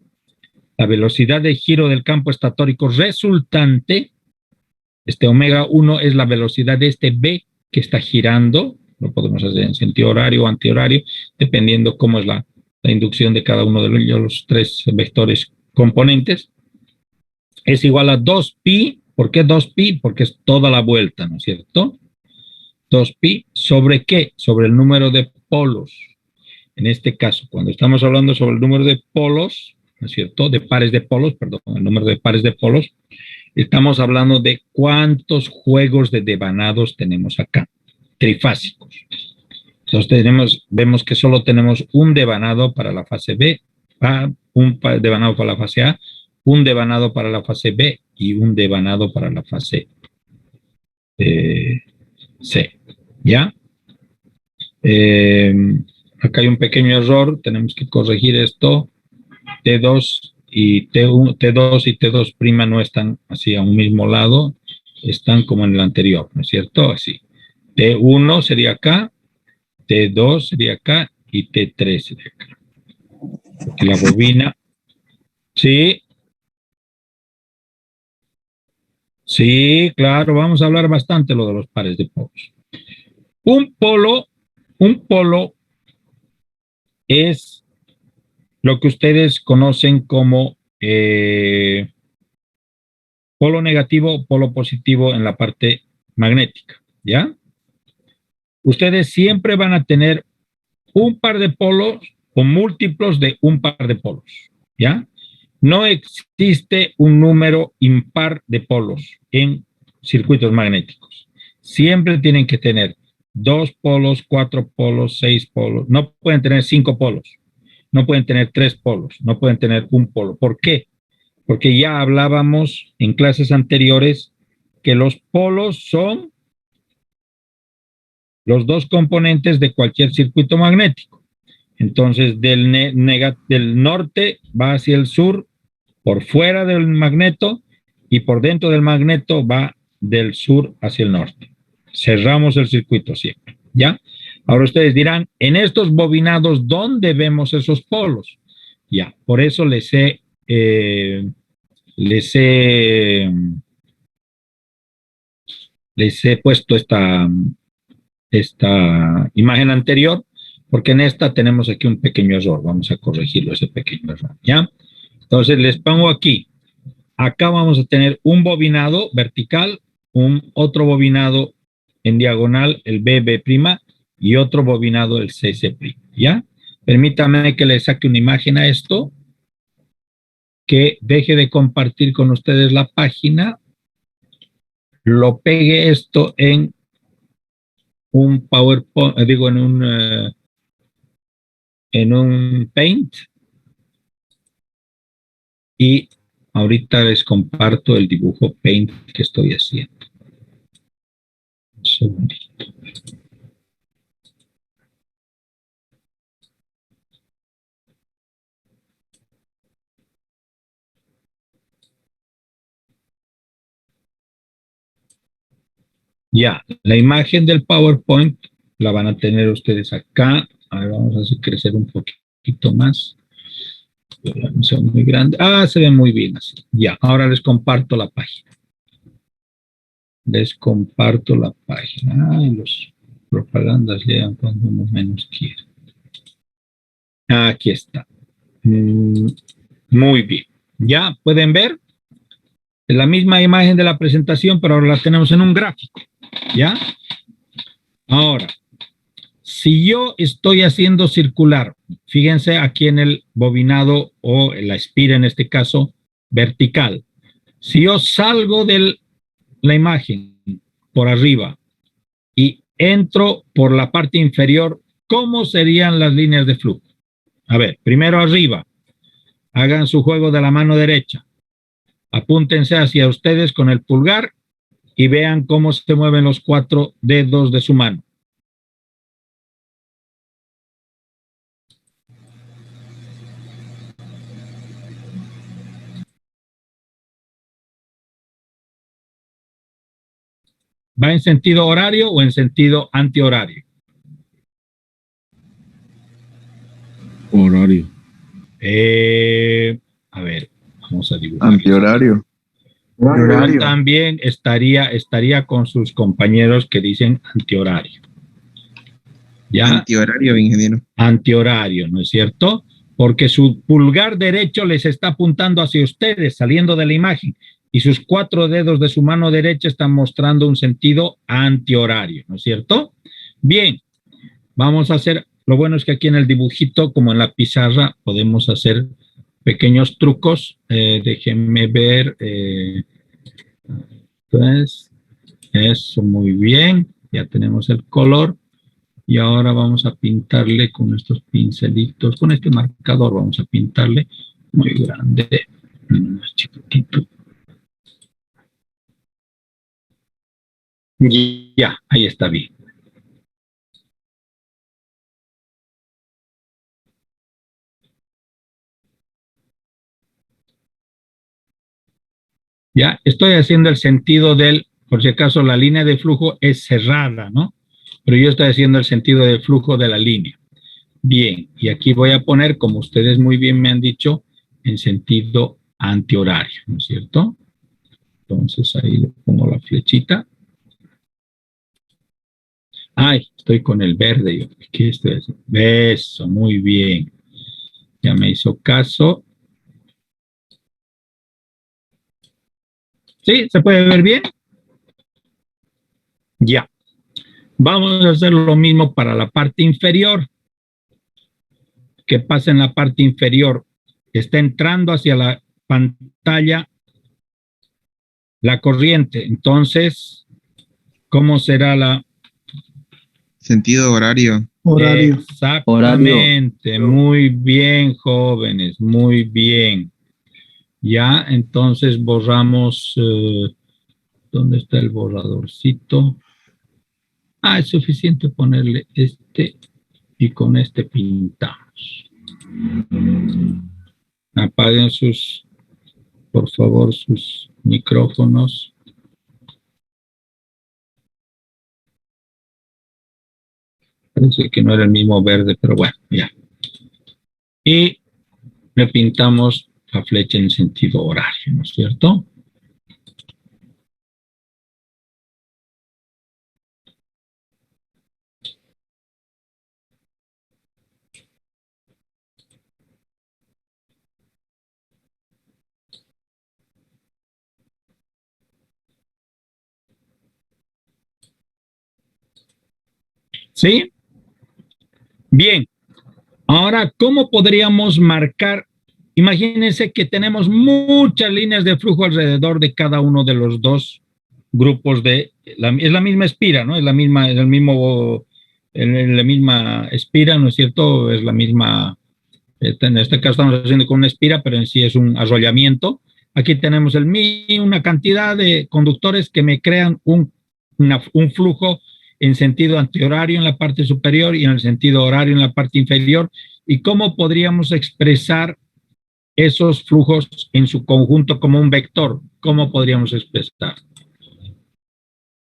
la velocidad de giro del campo estatórico resultante. Este omega 1 es la velocidad de este B que está girando, lo podemos hacer en sentido horario o antihorario, dependiendo cómo es la inducción de cada uno de los tres vectores componentes. Es igual a 2pi. ¿Por qué 2pi? Porque es toda la vuelta, ¿no es cierto? 2pi sobre ¿qué? Sobre el número de polos. En este caso, cuando estamos hablando sobre el número de polos, ¿no es cierto? De pares de polos, perdón, el número de pares de polos, estamos hablando de cuántos juegos de devanados tenemos acá, trifásicos. Entonces vemos que solo tenemos un devanado para la fase B, un devanado para la fase A, un devanado para la fase B y un devanado para la fase C. ¿Ya? Acá hay un pequeño error, tenemos que corregir esto. T2 y T2 y T2' no están así a un mismo lado, están como en el anterior, ¿no es cierto? Así. T1 sería acá, T2 sería acá y T3 sería acá. Porque la bobina, sí, sí, claro, vamos a hablar bastante lo de los pares de polos. Un polo es lo que ustedes conocen como polo negativo o polo positivo en la parte magnética, ¿ya? Ustedes siempre van a tener un par de polos o múltiplos de un par de polos, ¿ya? No existe un número impar de polos en circuitos magnéticos. Siempre tienen que tener 2 polos, 4 polos, 6 polos. No pueden tener 5 polos. No pueden tener 3 polos. No pueden tener un polo. ¿Por qué? Porque ya hablábamos en clases anteriores que los polos son los dos componentes de cualquier circuito magnético. Entonces, del norte va hacia el sur, por fuera del magneto, y por dentro del magneto va del sur hacia el norte. Cerramos el circuito siempre, ¿ya? Ahora ustedes dirán, en estos bobinados, ¿dónde vemos esos polos? Ya, por eso les he puesto esta imagen anterior, porque en esta tenemos aquí un pequeño error. Vamos a corregirlo, ese pequeño error, ¿ya? Entonces les pongo aquí. Acá vamos a tener un bobinado vertical, otro bobinado en diagonal, el BB', y otro bobinado, el CC', ¿ya? Permítanme que les saque una imagen a esto, que deje de compartir con ustedes la página, lo pegue esto en un PowerPoint, digo, en un Paint, y ahorita les comparto el dibujo Paint que estoy haciendo. Un segundito. Ya, la imagen del PowerPoint la van a tener ustedes acá. A ver, vamos a hacer crecer un poquito más. No sea muy grande. Ah, se ve muy bien así. Ya, ahora les comparto la página. Les comparto la página. Ay, los propagandas llegan cuando uno menos quiere. Aquí está. Muy bien. Ya pueden ver la misma imagen de la presentación, pero ahora la tenemos en un gráfico. ¿Ya? Ahora, si yo estoy haciendo circular, fíjense aquí en el bobinado o en la espira en este caso, vertical. Si yo salgo de la imagen por arriba y entro por la parte inferior, ¿cómo serían las líneas de flujo? A ver, primero arriba, hagan su juego de la mano derecha. Apúntense hacia ustedes con el pulgar y vean cómo se mueven los 4 dedos de su mano. ¿Va en sentido horario o en sentido antihorario? Horario. A ver, vamos a dibujar. Antihorario. Yo también estaría con sus compañeros que dicen antihorario. ¿Ya? Antihorario, ingeniero. Antihorario, ¿no es cierto? Porque su pulgar derecho les está apuntando hacia ustedes, saliendo de la imagen, y sus 4 dedos de su mano derecha están mostrando un sentido antihorario, ¿no es cierto? Bien, vamos a hacer, lo bueno es que aquí en el dibujito, como en la pizarra, podemos hacer pequeños trucos. Déjenme ver. Entonces, eso, muy bien. Ya tenemos el color. Y ahora vamos a pintarle con estos pincelitos, con este marcador vamos a pintarle muy grande, más chiquitito. Y ya, ahí está bien. Ya, estoy haciendo el sentido del, por si acaso la línea de flujo es cerrada, ¿no? Pero yo estoy haciendo el sentido del flujo de la línea. Bien, y aquí voy a poner, como ustedes muy bien me han dicho, en sentido antihorario, ¿no es cierto? Entonces ahí le pongo la flechita. Ay, estoy con el verde. Yo, ¿qué estoy haciendo? Eso, muy bien. Ya me hizo caso. ¿Sí? ¿Se puede ver bien? Ya. Vamos a hacer lo mismo para la parte inferior. ¿Qué pasa en la parte inferior? Está entrando hacia la pantalla la corriente. Entonces, ¿cómo será la? Sentido horario. Horario. Exactamente. Muy bien, jóvenes. Muy bien. Ya, entonces borramos. ¿Dónde está el borradorcito? Ah, es suficiente ponerle este y con este pintamos. Apaguen sus, por favor, sus micrófonos. Parece que no era el mismo verde, pero bueno, ya. Y le pintamos la flecha en sentido horario, ¿no es cierto? ¿Sí? Bien. Ahora, ¿cómo podríamos marcar? Imagínense que tenemos muchas líneas de flujo alrededor de cada uno de los dos grupos es la misma espira, ¿no? Es la misma, es el mismo, la misma espira, ¿no es cierto? Es la misma, en este caso estamos haciendo con una espira, pero en sí es un arrollamiento. Aquí tenemos una cantidad de conductores que me crean un flujo en sentido antihorario en la parte superior y en el sentido horario en la parte inferior. ¿Y cómo podríamos expresar esos flujos en su conjunto como un vector? ¿Cómo podríamos expresar?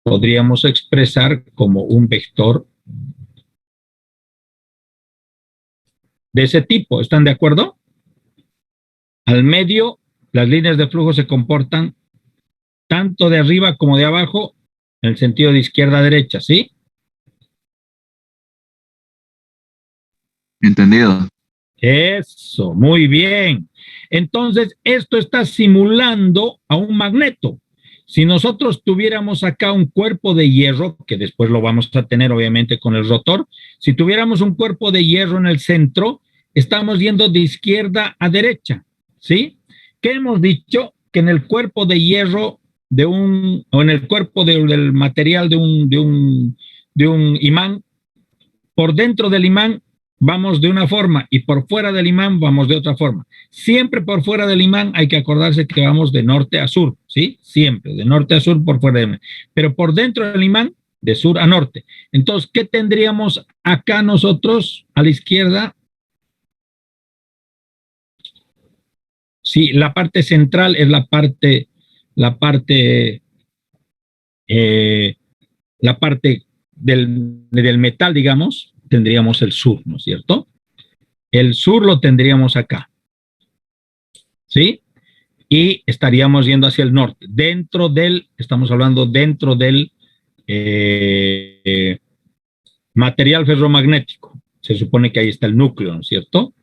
Podríamos expresar como un vector de ese tipo. ¿Están de acuerdo? Al medio, las líneas de flujo se comportan tanto de arriba como de abajo en el sentido de izquierda a derecha, ¿sí? Entendido. Eso, muy bien. Entonces, esto está simulando a un magneto. Si nosotros tuviéramos acá un cuerpo de hierro, que después lo vamos a tener obviamente con el rotor, si tuviéramos un cuerpo de hierro en el centro, estamos yendo de izquierda a derecha, ¿sí? ¿Qué hemos dicho? Que en el cuerpo de hierro o en el cuerpo del material de un imán, por dentro del imán vamos de una forma y por fuera del imán vamos de otra forma. Siempre por fuera del imán hay que acordarse que vamos de norte a sur, ¿sí? Siempre, de norte a sur por fuera del imán. Pero por dentro del imán, de sur a norte. Entonces, ¿qué tendríamos acá nosotros a la izquierda? Sí, la parte central es la parte del metal, digamos, tendríamos el sur, ¿no es cierto? El sur lo tendríamos acá, ¿sí? Y estaríamos yendo hacia el norte. Estamos hablando dentro del material ferromagnético. Se supone que ahí está el núcleo, ¿no es cierto?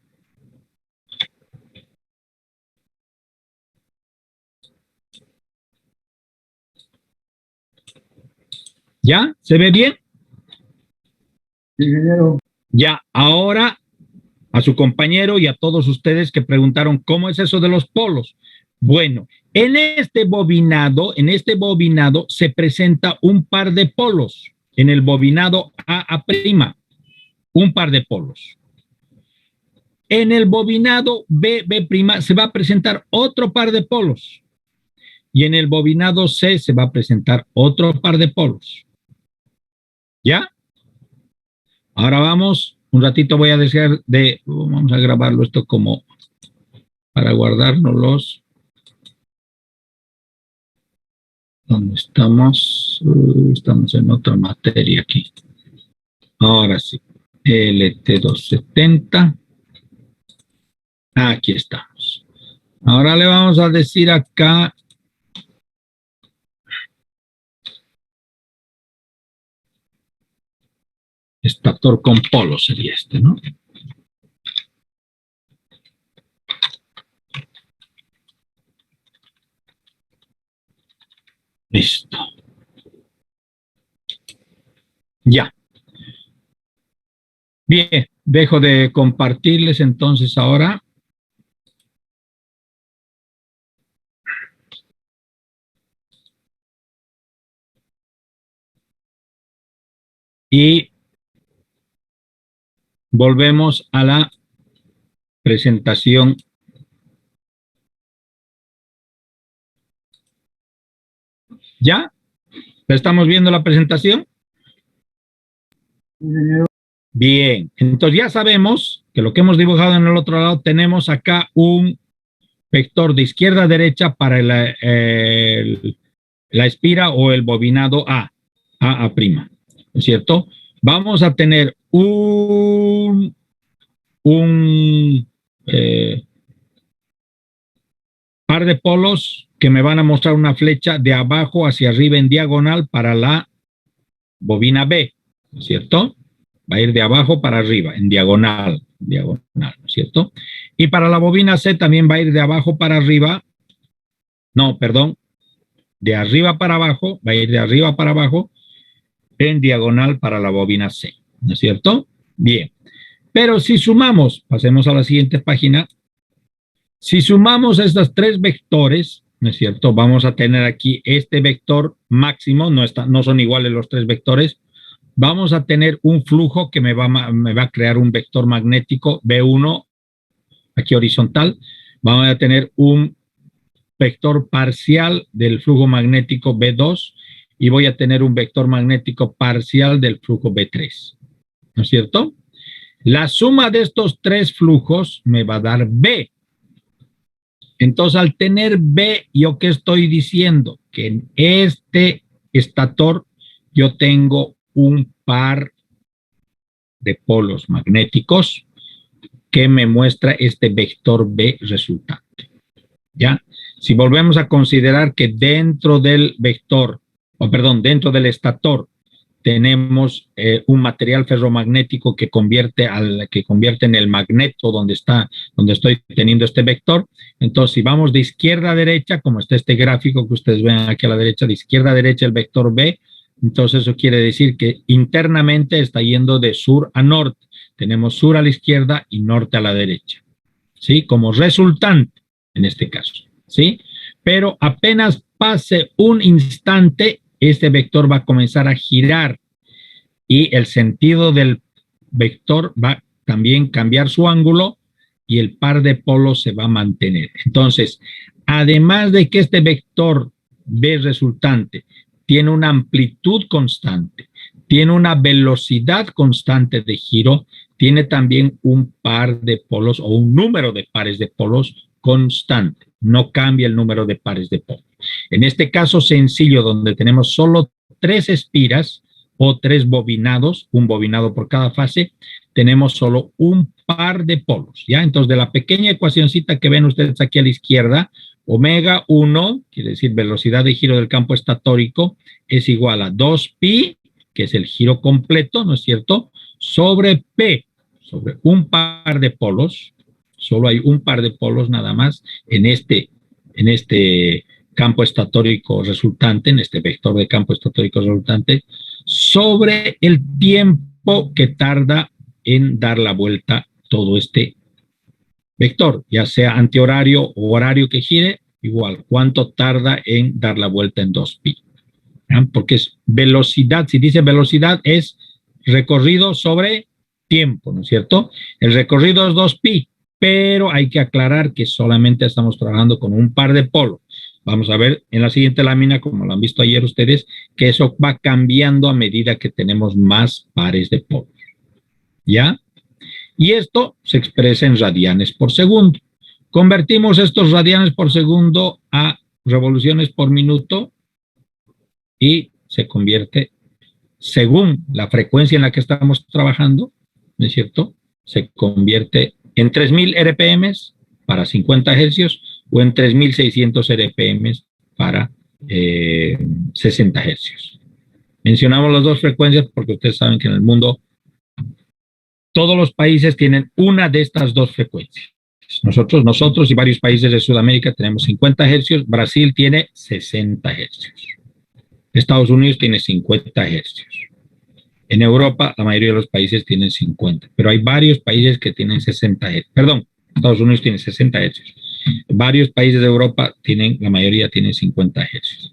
¿Ya? ¿Se ve bien? Sí, ingeniero. Ya, ahora a su compañero y a todos ustedes que preguntaron cómo es eso de los polos. Bueno, en este bobinado se presenta un par de polos. En el bobinado AA', un par de polos. En el bobinado BB' se va a presentar otro par de polos. Y en el bobinado C se va a presentar otro par de polos. ¿Ya? Ahora vamos, un ratito voy a desear vamos a grabarlo esto como para guardárnoslos. ¿Dónde estamos? Estamos en otra materia aquí. Ahora sí, LT270. Aquí estamos. Ahora le vamos a decir acá estator con polo sería este, ¿no? Listo. Ya. Bien, dejo de compartirles entonces ahora. Y volvemos a la presentación. ¿Ya? ¿Estamos viendo la presentación? Ingeniero. Bien, entonces ya sabemos que lo que hemos dibujado en el otro lado, tenemos acá un vector de izquierda a derecha para la espira o el bobinado AA', ¿no es cierto? Vamos a tener un par de polos que me van a mostrar una flecha de abajo hacia arriba en diagonal para la bobina B, ¿no es cierto? Va a ir de abajo para arriba, en diagonal, ¿no es cierto? Y para la bobina C también va a ir de abajo para arriba, no, perdón, de arriba para abajo, va a ir de arriba para abajo, en diagonal para la bobina C, ¿no es cierto? Bien, pero si sumamos, pasemos a la siguiente página, si sumamos estos tres vectores, ¿no es cierto? Vamos a tener aquí este vector máximo, no son iguales los tres vectores, vamos a tener un flujo que me va a crear un vector magnético B1, aquí horizontal, vamos a tener un vector parcial del flujo magnético B2 y voy a tener un vector magnético parcial del flujo B3, ¿no es cierto? La suma de estos tres flujos me va a dar B. Entonces, al tener B, ¿yo qué estoy diciendo? Que en este estator yo tengo un par de polos magnéticos que me muestra este vector B resultante. ¿Ya? Si volvemos a considerar que dentro del vector, dentro del estator tenemos un material ferromagnético que convierte en el magneto donde estoy teniendo este vector. Entonces, si vamos de izquierda a derecha, como está este gráfico que ustedes ven aquí a la derecha, de izquierda a derecha el vector B, entonces eso quiere decir que internamente está yendo de sur a norte. Tenemos sur a la izquierda y norte a la derecha, ¿sí? Como resultante, en este caso, ¿sí? Pero apenas pase un instante, este vector va a comenzar a girar y el sentido del vector va a también cambiar su ángulo y el par de polos se va a mantener. Entonces, además de que este vector B resultante tiene una amplitud constante, tiene una velocidad constante de giro, tiene también un par de polos o un número de pares de polos constante. No cambia el número de pares de polos. En este caso sencillo, donde tenemos solo 3 espiras o 3 bobinados, un bobinado por cada fase, tenemos solo un par de polos, ¿ya? Entonces, de la pequeña ecuacioncita que ven ustedes aquí a la izquierda, omega 1, quiere decir velocidad de giro del campo estatórico, es igual a 2pi, que es el giro completo, ¿no es cierto?, sobre P, sobre un par de polos. Solo hay un par de polos nada más en este campo estatórico resultante, en este vector de campo estatórico resultante, sobre el tiempo que tarda en dar la vuelta todo este vector, ya sea antihorario o horario que gire, igual, cuánto tarda en dar la vuelta en 2pi. ¿Ya? Porque es velocidad, si dice velocidad es recorrido sobre tiempo, ¿no es cierto? El recorrido es 2pi, pero hay que aclarar que solamente estamos trabajando con un par de polos. Vamos a ver en la siguiente lámina, como lo han visto ayer ustedes, que eso va cambiando a medida que tenemos más pares de polos. ¿Ya? Y esto se expresa en radianes por segundo. Convertimos estos radianes por segundo a revoluciones por minuto y se convierte, según la frecuencia en la que estamos trabajando, ¿no es cierto?, se convierte en 3000 RPM para 50 hercios o en 3600 RPM para 60 hercios. Mencionamos las dos frecuencias porque ustedes saben que en el mundo todos los países tienen una de estas dos frecuencias. Nosotros y varios países de Sudamérica tenemos 50 hercios, Brasil tiene 60 hercios, Estados Unidos tiene 50 hercios. En Europa, la mayoría de los países tienen 50, pero hay varios países que tienen 60 hercios. Perdón, Estados Unidos tiene 60 hercios. Varios países de Europa la mayoría tienen 50 hercios.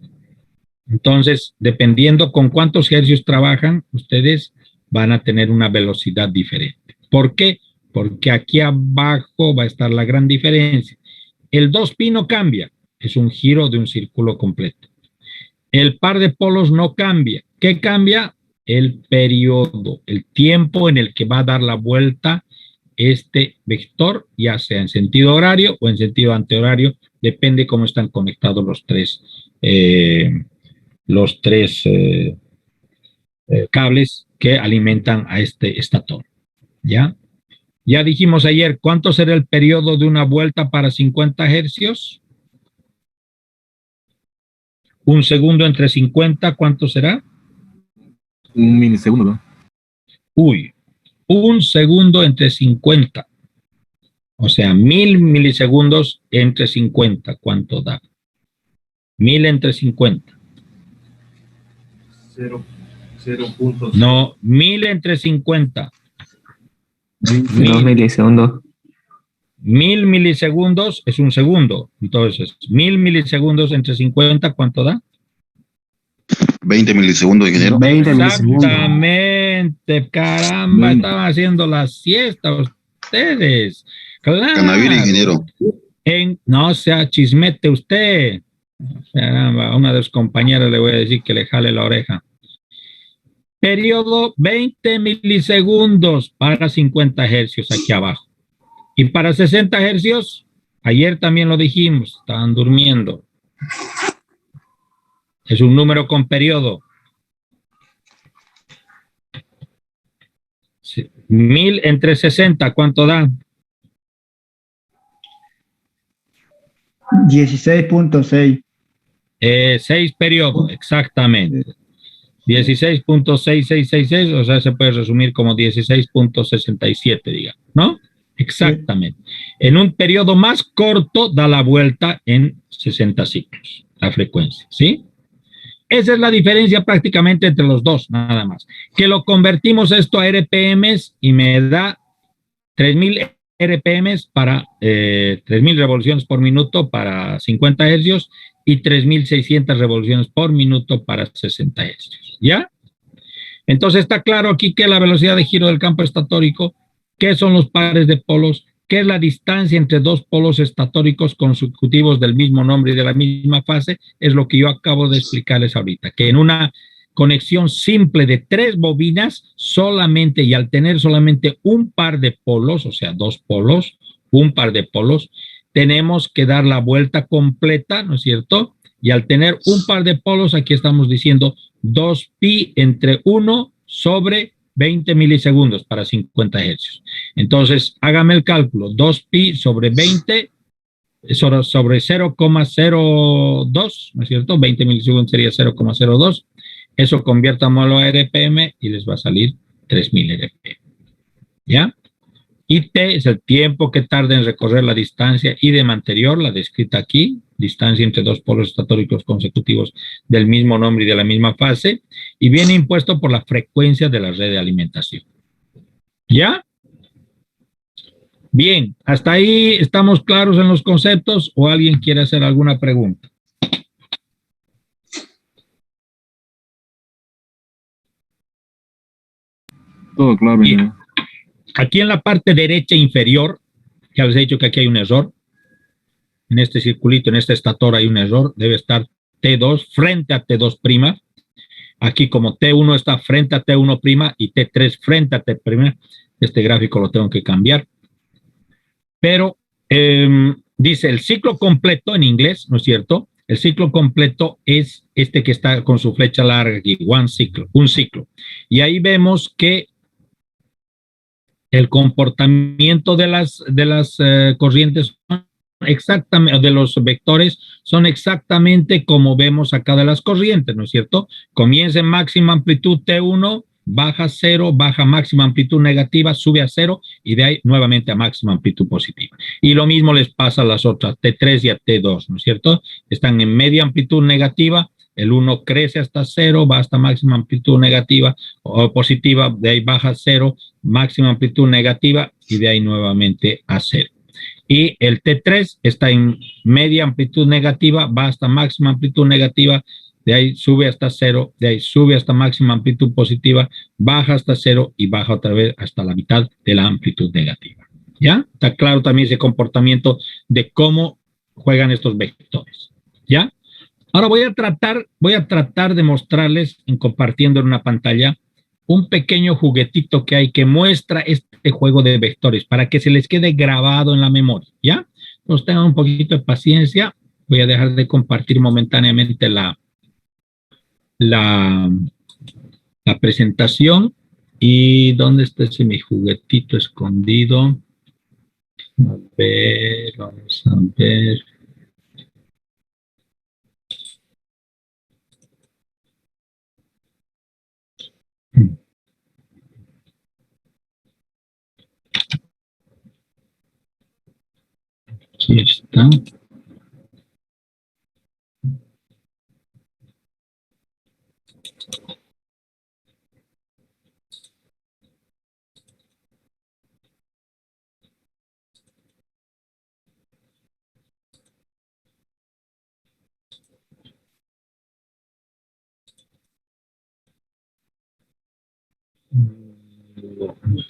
Entonces, dependiendo con cuántos hercios trabajan, ustedes van a tener una velocidad diferente. ¿Por qué? Porque aquí abajo va a estar la gran diferencia. El 2pi no cambia, es un giro de un círculo completo. El par de polos no cambia. ¿Qué cambia? El periodo, el tiempo en el que va a dar la vuelta este vector, ya sea en sentido horario o en sentido antihorario, depende cómo están conectados los tres cables que alimentan a este estator. ¿Ya? Ya dijimos ayer, ¿cuánto será el periodo de una vuelta para 50 hercios? Un segundo entre 50, ¿cuánto será? Un milisegundo, ¿no? Uy, un segundo entre 50. O sea, 1000 milisegundos entre 50, ¿cuánto da? 1000 entre 50. 0.0. No, 1000 entre 50. 2 1000 milisegundos. 1000 milisegundos es un segundo. Entonces, 1000 milisegundos entre 50, ¿cuánto da? 20 milisegundos, ingeniero. 20 milisegundos. Exactamente, caramba, estaban haciendo la siesta ustedes. Claro. Canavir, ingeniero. No sea chismete usted. Caramba, a una de sus compañeras le voy a decir que le jale la oreja. Periodo 20 milisegundos para 50 hercios aquí abajo. Y para 60 hercios, ayer también lo dijimos, estaban durmiendo. Es un número con periodo. 1000 entre 60, ¿cuánto da? 16.6. 6 periodos, exactamente. 16.6666, o sea, se puede resumir como 16.67, digamos, ¿no? Exactamente. En un periodo más corto da la vuelta en 60 ciclos, la frecuencia, ¿sí? Esa es la diferencia prácticamente entre los dos, nada más. Que lo convertimos esto a RPMs y me da 3000 RPMs para 3000 revoluciones por minuto para 50 hercios y 3600 revoluciones por minuto para 60 hercios. ¿Ya? Entonces está claro aquí que la velocidad de giro del campo estatórico, qué son los pares de polos, qué es la distancia entre dos polos estatóricos consecutivos del mismo nombre y de la misma fase, es lo que yo acabo de explicarles ahorita, que en una conexión simple de 3 bobinas solamente y al tener solamente un par de polos, o sea, 2 polos, un par de polos, tenemos que dar la vuelta completa, ¿no es cierto? Y al tener un par de polos, aquí estamos diciendo 2pi entre 1 sobre 20 milisegundos para 50 hercios. Entonces, hágame el cálculo, 2pi sobre 20 sobre 0,02, ¿no es cierto? 20 milisegundos sería 0,02. Eso conviértamoslo a RPM y les va a salir 3000 RPM. ¿Ya? Y T es el tiempo que tarda en recorrer la distancia idem anterior, la descrita aquí, distancia entre dos polos estatóricos consecutivos del mismo nombre y de la misma fase, y viene impuesto por la frecuencia de la red de alimentación. ¿Ya? Bien, ¿hasta ahí estamos claros en los conceptos o alguien quiere hacer alguna pregunta? Todo claro, Bien. ingeniero. Aquí en la parte derecha inferior, ya les he dicho que aquí hay un error. En este circulito, en este estator hay un error. Debe estar T2 frente a T2'. Aquí como T1 está frente a T1' y T3 frente a T', este gráfico lo tengo que cambiar. Pero dice el ciclo completo en inglés, ¿no es cierto? El ciclo completo es este que está con su flecha larga aquí, un ciclo. Y ahí vemos que el comportamiento de las corrientes exactamente, de los vectores son exactamente como vemos acá de las corrientes, ¿no es cierto? Comienza en máxima amplitud T1, baja a 0, baja máxima amplitud negativa, sube a 0 y de ahí nuevamente a máxima amplitud positiva. Y lo mismo les pasa a las otras, T3 y a T2, ¿no es cierto? Están en media amplitud negativa, el 1 crece hasta 0, va hasta máxima amplitud negativa o positiva, de ahí baja a 0, máxima amplitud negativa y de ahí nuevamente a 0. Y el T3 está en media amplitud negativa, va hasta máxima amplitud negativa, de ahí sube hasta 0, de ahí sube hasta máxima amplitud positiva, baja hasta 0 y baja otra vez hasta la mitad de la amplitud negativa. ¿Ya? Está claro también ese comportamiento de cómo juegan estos vectores. ¿Ya? Ahora voy a tratar de mostrarles, compartiendo en una pantalla, un pequeño juguetito que hay que muestra este juego de vectores para que se les quede grabado en la memoria, ¿ya? Entonces tengan un poquito de paciencia. Voy a dejar de compartir momentáneamente la presentación. ¿Y dónde está ese mi juguetito escondido? A ver, vamos a ver. Aquí está.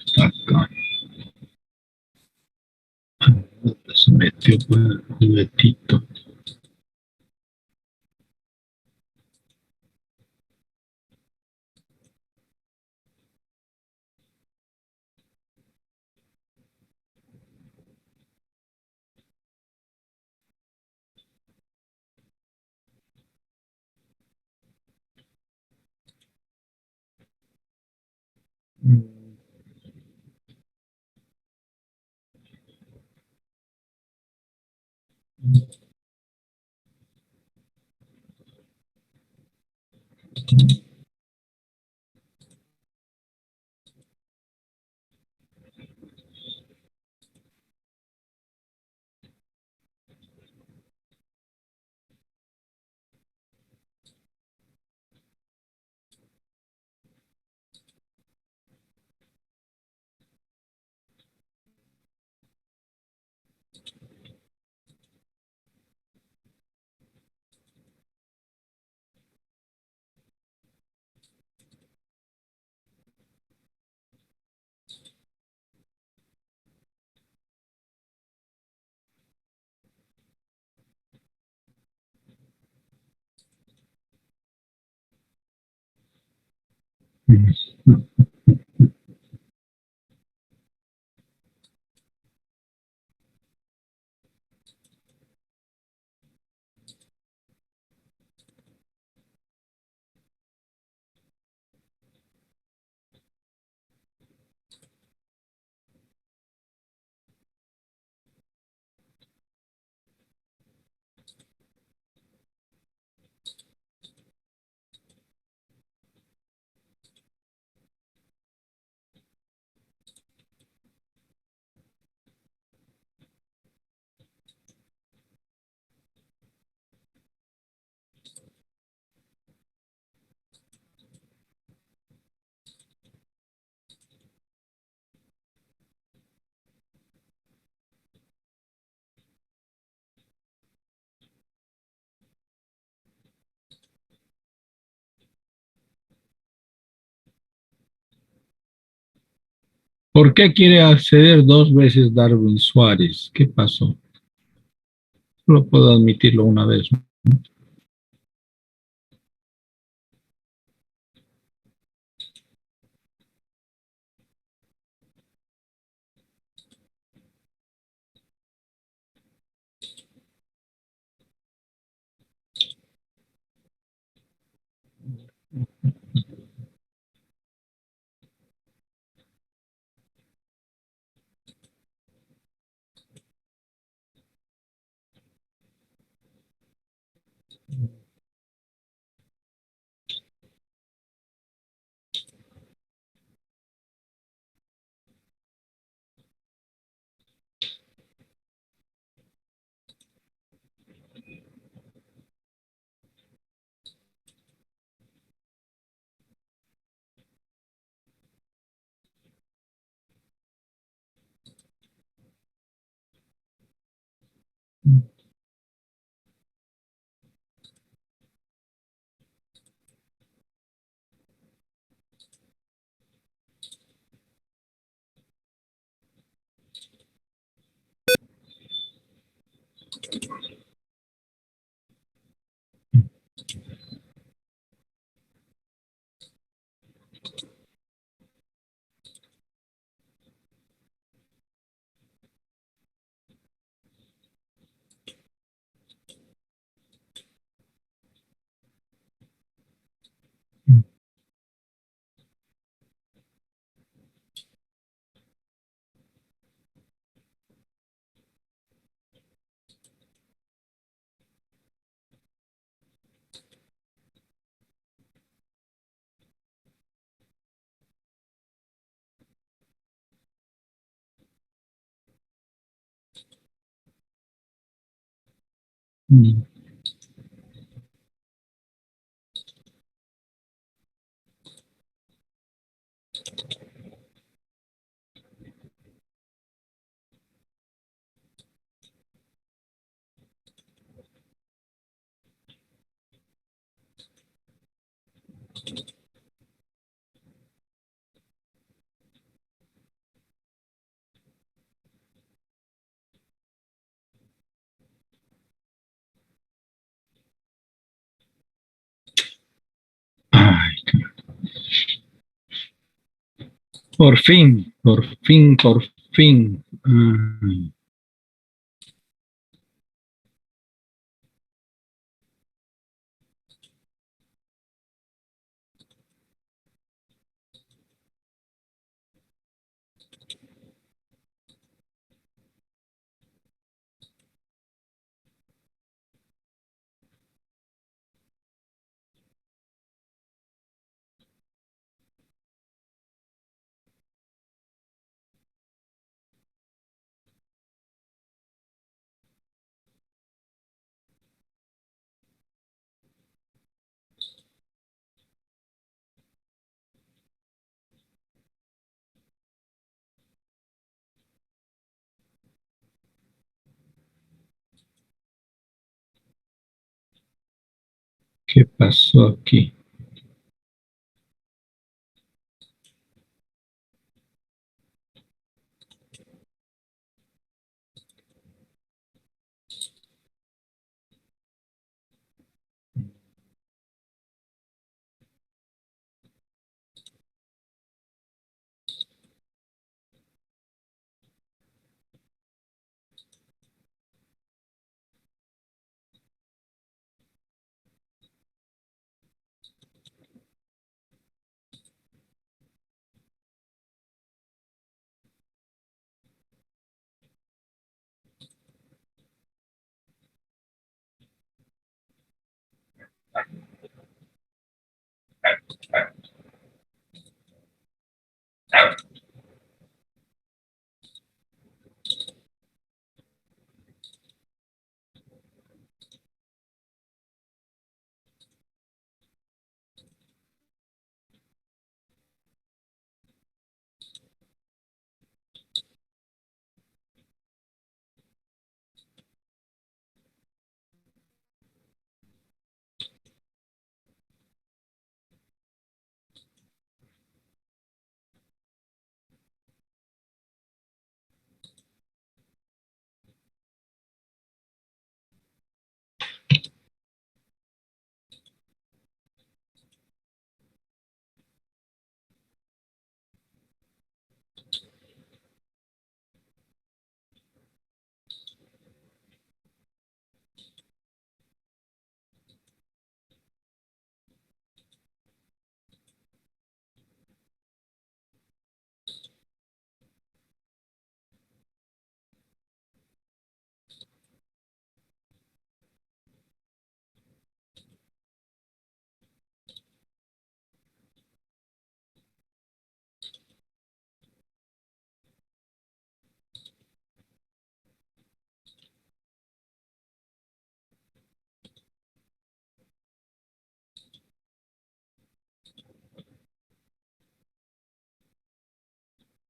Está acá. Se metió por el juguetito. ¿Por qué quiere acceder dos veces Darwin Suárez? ¿Qué pasó? Solo puedo admitirlo una vez, ¿no? Mm. Ay, por fin, por fin, por fin. Ay. ¿Qué pasó aquí?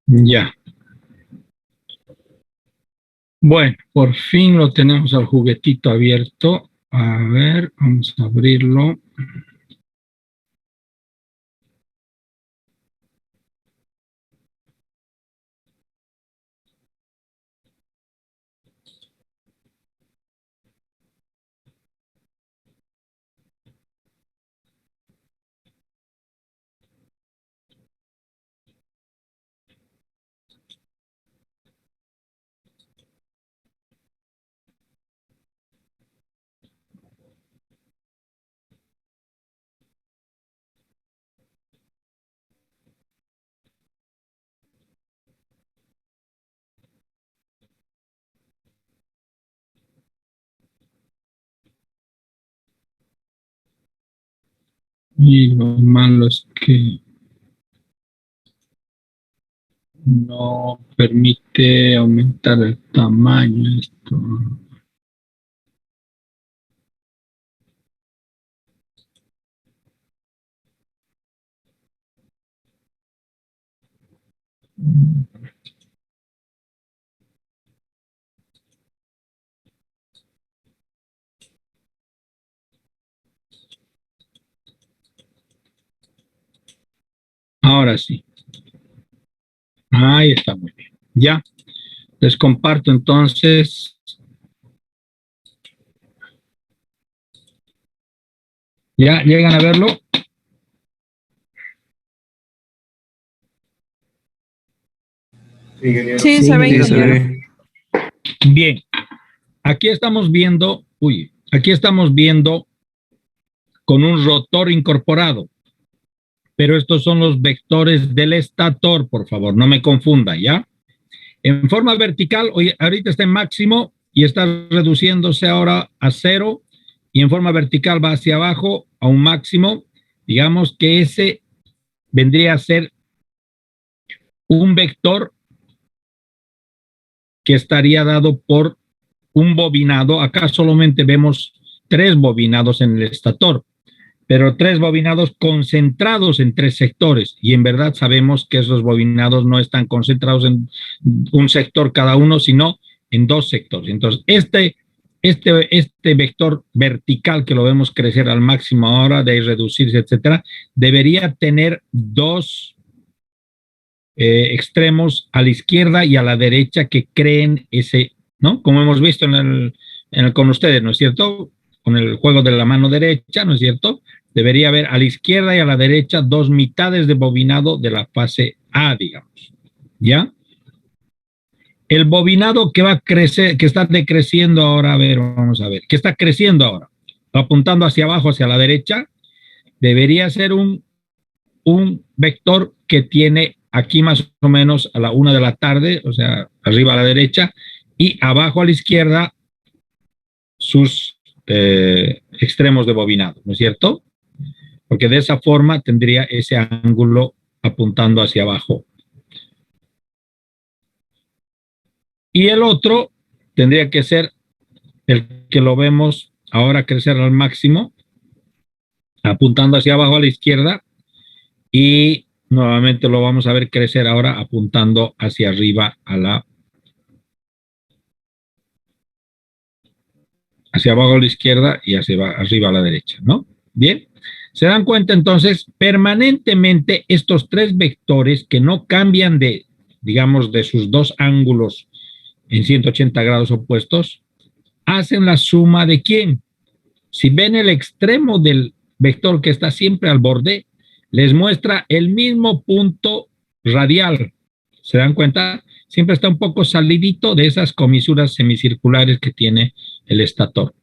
Ya. Bueno, por fin lo tenemos al juguetito abierto. A ver, vamos a abrirlo. Y lo malo es que no permite aumentar el tamaño esto. Ahora sí. Ahí está, muy bien. Ya. Les comparto entonces. ¿Ya llegan a verlo? Sí, ingeniero. Sí, se ve, Sí, ingeniero. Bien. Aquí estamos viendo, aquí estamos viendo con un rotor incorporado, pero estos son los vectores del estator, por favor, no me confunda, ¿ya? En forma vertical, ahorita está en máximo y está reduciéndose ahora a cero, y en forma vertical va hacia abajo a un máximo. Digamos que ese vendría a ser un vector que estaría dado por un bobinado. Acá solamente vemos 3 bobinados en el estator, pero 3 bobinados concentrados en 3 sectores, y en verdad sabemos que esos bobinados no están concentrados en un sector cada uno, sino en 2 sectores. Entonces, este vector vertical que lo vemos crecer al máximo ahora, de reducirse, etcétera, debería tener 2 extremos a la izquierda y a la derecha que creen ese, ¿no? Como hemos visto con ustedes, ¿no es cierto? Con el juego de la mano derecha, ¿no es cierto? Debería haber a la izquierda y a la derecha 2 mitades de bobinado de la fase A, digamos. ¿Ya? El bobinado que va a crecer, que está decreciendo ahora, a ver, vamos a ver, que está creciendo ahora, apuntando hacia abajo, hacia la derecha, debería ser un vector que tiene aquí más o menos a la 1 de la tarde, o sea, arriba a la derecha, y abajo a la izquierda sus extremos de bobinado, ¿no es cierto? Porque de esa forma tendría ese ángulo apuntando hacia abajo. Y el otro tendría que ser el que lo vemos ahora crecer al máximo, apuntando hacia abajo a la izquierda, y nuevamente lo vamos a ver crecer ahora apuntando hacia arriba hacia abajo a la izquierda y hacia arriba a la derecha, ¿no? Bien, se dan cuenta entonces, permanentemente estos 3 vectores que no cambian de, digamos, de sus 2 ángulos en 180 grados opuestos, hacen la suma de ¿quién? Si ven el extremo del vector que está siempre al borde, les muestra el mismo punto radial. ¿Se dan cuenta? Siempre está un poco salidito de esas comisuras semicirculares que tiene el estator.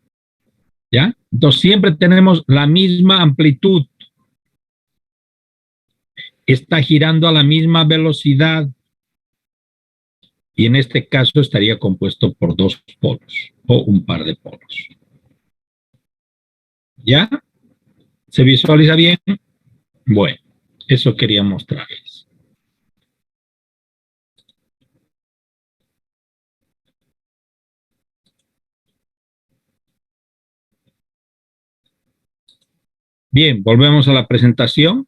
¿Ya? Entonces siempre tenemos la misma amplitud. Está girando a la misma velocidad, y en este caso estaría compuesto por 2 polos o un par de polos. ¿Ya? ¿Se visualiza bien? Bueno, eso quería mostrarles. Bien, volvemos a la presentación.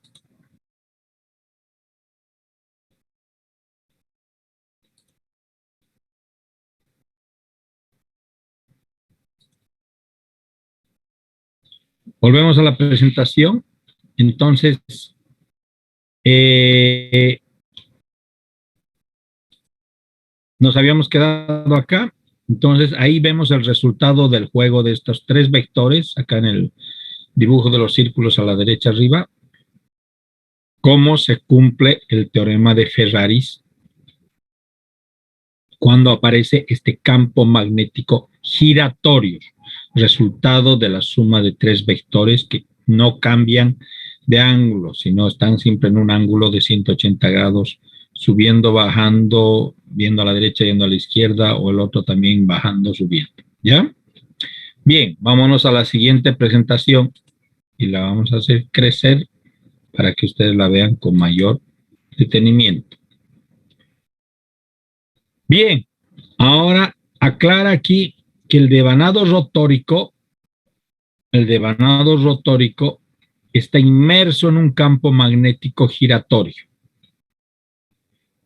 Volvemos a la presentación. Entonces, nos habíamos quedado acá. Entonces, ahí vemos el resultado del juego de estos tres vectores, acá en el dibujo de los círculos a la derecha arriba, cómo se cumple el teorema de Ferraris cuando aparece este campo magnético giratorio, resultado de la suma de tres vectores que no cambian de ángulo, sino están siempre en un ángulo de 180 grados, subiendo, bajando, viendo a la derecha, yendo a la izquierda, o el otro también bajando, subiendo. ¿Ya? Bien, vámonos a la siguiente presentación y la vamos a hacer crecer para que ustedes la vean con mayor detenimiento. Bien, ahora aclara aquí que el devanado rotórico está inmerso en un campo magnético giratorio.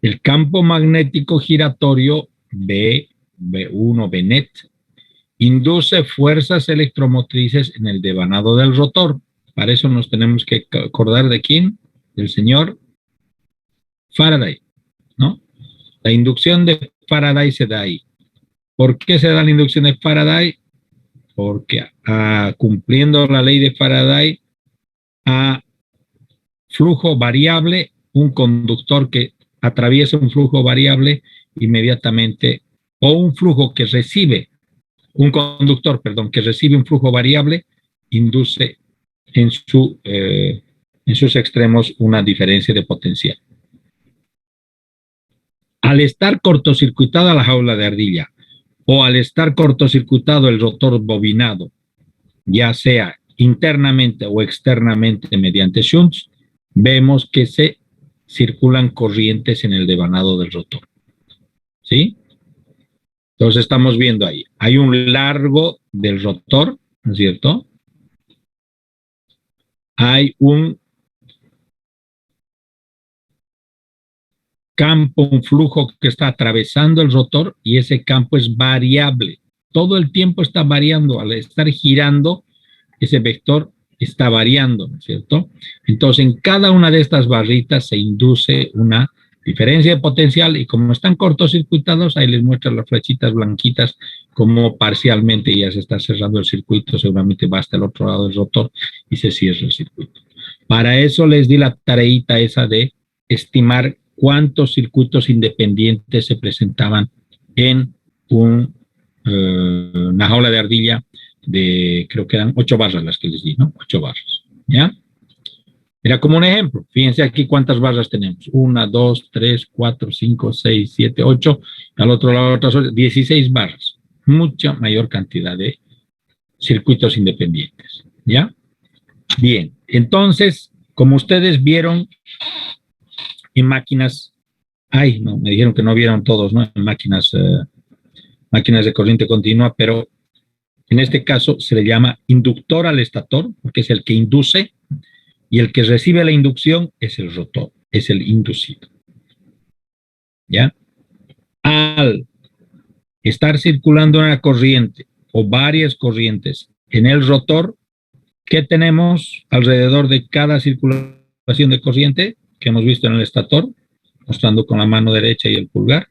El campo magnético giratorio B1, Bnet, induce fuerzas electromotrices en el devanado del rotor. Para eso nos tenemos que acordar de quién, del señor Faraday, ¿no? La inducción de Faraday se da ahí. ¿Por qué se da la inducción de Faraday? Porque cumpliendo la ley de Faraday, a flujo variable, un conductor que atraviesa un flujo variable inmediatamente, o un flujo que recibe, un conductor, perdón, que recibe un flujo variable, induce en sus extremos una diferencia de potencial. Al estar cortocircuitada la jaula de ardilla o al estar cortocircuitado el rotor bobinado, ya sea internamente o externamente mediante shunts, vemos que se circulan corrientes en el devanado del rotor. ¿Sí? Entonces estamos viendo ahí, hay un largo del rotor, ¿no es cierto? Hay un campo, un flujo que está atravesando el rotor y ese campo es variable. Todo el tiempo está variando. Al estar girando, ese vector está variando, ¿no es cierto? Entonces, en cada una de estas barritas se induce una diferencia de potencial y como están cortocircuitados, ahí les muestran las flechitas blanquitas como parcialmente ya se está cerrando el circuito, seguramente va hasta el otro lado del rotor y se cierra el circuito. Para eso les di la tareita esa de estimar cuántos circuitos independientes se presentaban en una jaula de ardilla de, creo que eran 8 barras las que les di, ¿no? 8 barras, ¿ya? Era como un ejemplo. Fíjense aquí cuántas barras tenemos. 1, 2, 3, 4, 5, 6, 7, 8. Al otro lado otras 16 barras. Mucha mayor cantidad de circuitos independientes, ¿ya? Bien, entonces, como ustedes vieron en máquinas, no, me dijeron que no vieron todos, ¿no? En máquinas de corriente continua, pero en este caso se le llama inductor al estator, porque es el que induce, y el que recibe la inducción es el rotor, es el inducido. ¿Ya? Al estar circulando una corriente o varias corrientes en el rotor, ¿qué tenemos alrededor de cada circulación de corriente que hemos visto en el estator? Mostrando con la mano derecha y el pulgar.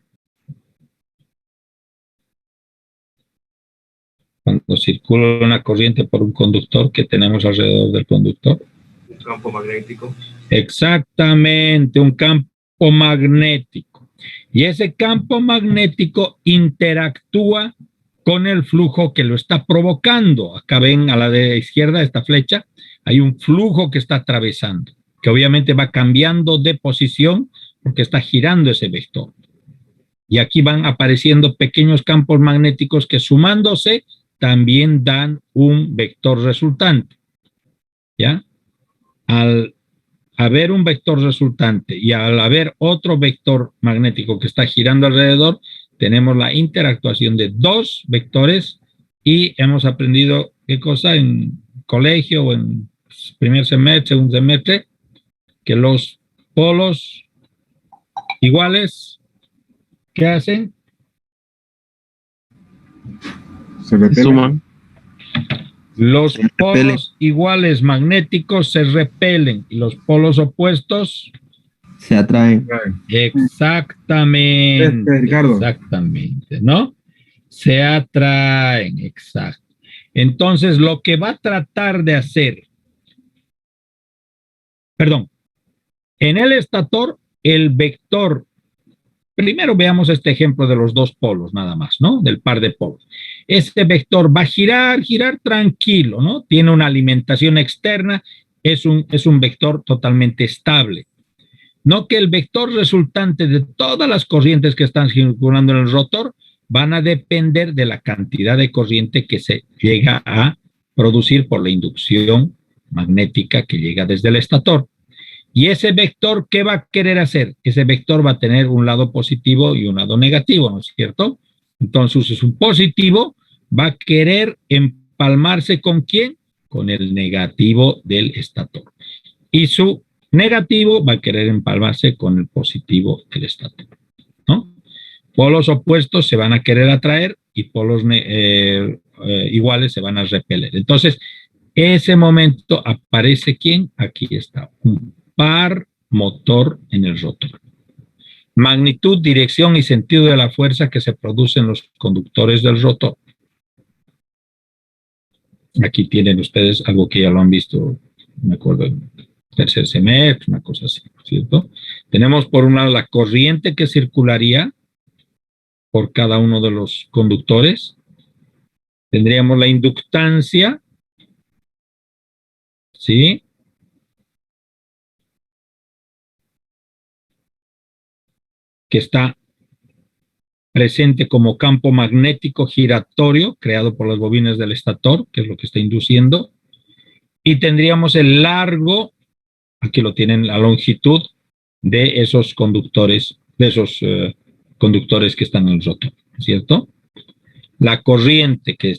Cuando circula una corriente por un conductor, ¿qué tenemos alrededor del conductor? Un campo magnético. Exactamente, un campo magnético. Y ese campo magnético interactúa con el flujo que lo está provocando. Acá ven a la de izquierda esta flecha, hay un flujo que está atravesando, que obviamente va cambiando de posición porque está girando ese vector. Y aquí van apareciendo pequeños campos magnéticos que sumándose también dan un vector resultante. ¿Ya? Al haber un vector resultante y al haber otro vector magnético que está girando alrededor, tenemos la interactuación de dos vectores y hemos aprendido qué cosa en colegio o en primer semestre, segundo semestre, que los polos iguales, ¿qué hacen? Se repelen. Suman. Los Se repelen. polos iguales magnéticos se repelen y los polos opuestos Se atraen. exactamente, Ricardo. exactamente, ¿no? Se atraen, exacto. Entonces, lo que va a tratar de hacer, perdón, en el estator, el vector, primero veamos este ejemplo de los dos polos nada más, ¿no? Del par de polos. Este vector va a girar, girar tranquilo, ¿no? Tiene una alimentación externa, es un vector totalmente estable. No que el vector resultante de todas las corrientes que están circulando en el rotor van a depender de la cantidad de corriente que se llega a producir por la inducción magnética que llega desde el estator. Y ese vector, ¿qué va a querer hacer? Ese vector va a tener un lado positivo y un lado negativo, ¿no es cierto? Entonces, un positivo va a querer empalmarse ¿con quién? Con el negativo del estator. Y su negativo va a querer empalmarse con el positivo del estator, ¿no? Polos opuestos se van a querer atraer y polos iguales se van a repeler. Entonces, ese momento aparece ¿quién? Aquí está, un par motor en el rotor. Magnitud, dirección y sentido de la fuerza que se produce en los conductores del rotor. Aquí tienen ustedes algo que ya lo han visto, me acuerdo, en tercer semestre, una cosa así, ¿cierto? Tenemos por un lado la corriente que circularía por cada uno de los conductores. Tendríamos la inductancia, ¿sí? Que está presente como campo magnético giratorio creado por las bobinas del estator, que es lo que está induciendo. Y tendríamos el largo, aquí lo tienen, la longitud de esos conductores, conductores que están en el rotor, ¿cierto? La corriente que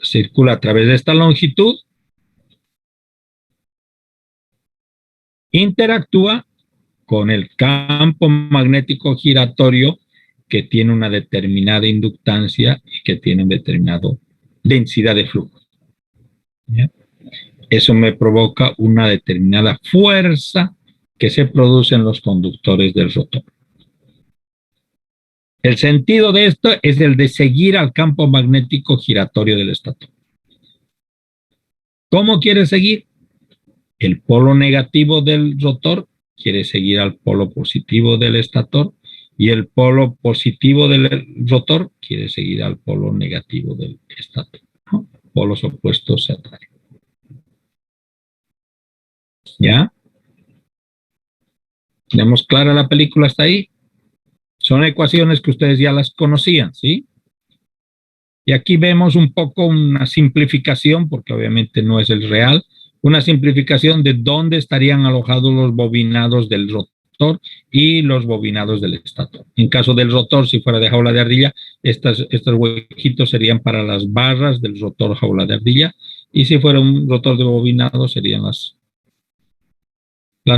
circula a través de esta longitud interactúa con el campo magnético giratorio que tiene una determinada inductancia y que tiene una determinada densidad de flujo. ¿Ya? Eso me provoca una determinada fuerza que se produce en los conductores del rotor. El sentido de esto es el de seguir al campo magnético giratorio del estator. ¿Cómo quiere seguir? El polo negativo del rotor quiere seguir al polo positivo del estator y el polo positivo del rotor quiere seguir al polo negativo del estator, ¿no? Polos opuestos se atraen. ¿Ya? ¿Tenemos clara la película hasta ahí? Son ecuaciones que ustedes ya las conocían, ¿sí? Y aquí vemos un poco una simplificación, porque obviamente no es el real, una simplificación de dónde estarían alojados los bobinados del rotor y los bobinados del estator. En caso del rotor, si fuera de jaula de ardilla, estos huequitos serían para las barras del rotor jaula de ardilla, y si fuera un rotor de bobinado serían las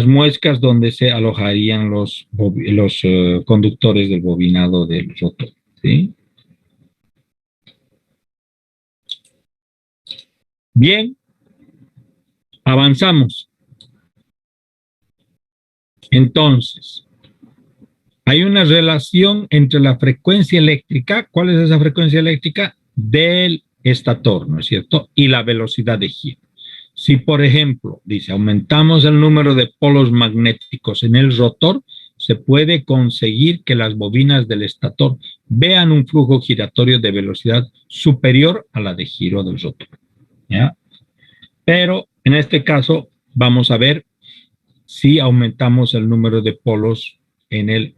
muescas donde se alojarían los conductores del bobinado del rotor, ¿sí? Bien, avanzamos. Entonces, hay una relación entre la frecuencia eléctrica, ¿cuál es esa frecuencia eléctrica? Del estator, ¿no es cierto? Y la velocidad de giro. Si, por ejemplo, dice, aumentamos el número de polos magnéticos en el rotor, se puede conseguir que las bobinas del estator vean un flujo giratorio de velocidad superior a la de giro del rotor, ¿ya? Pero en este caso vamos a ver si aumentamos el número de polos en el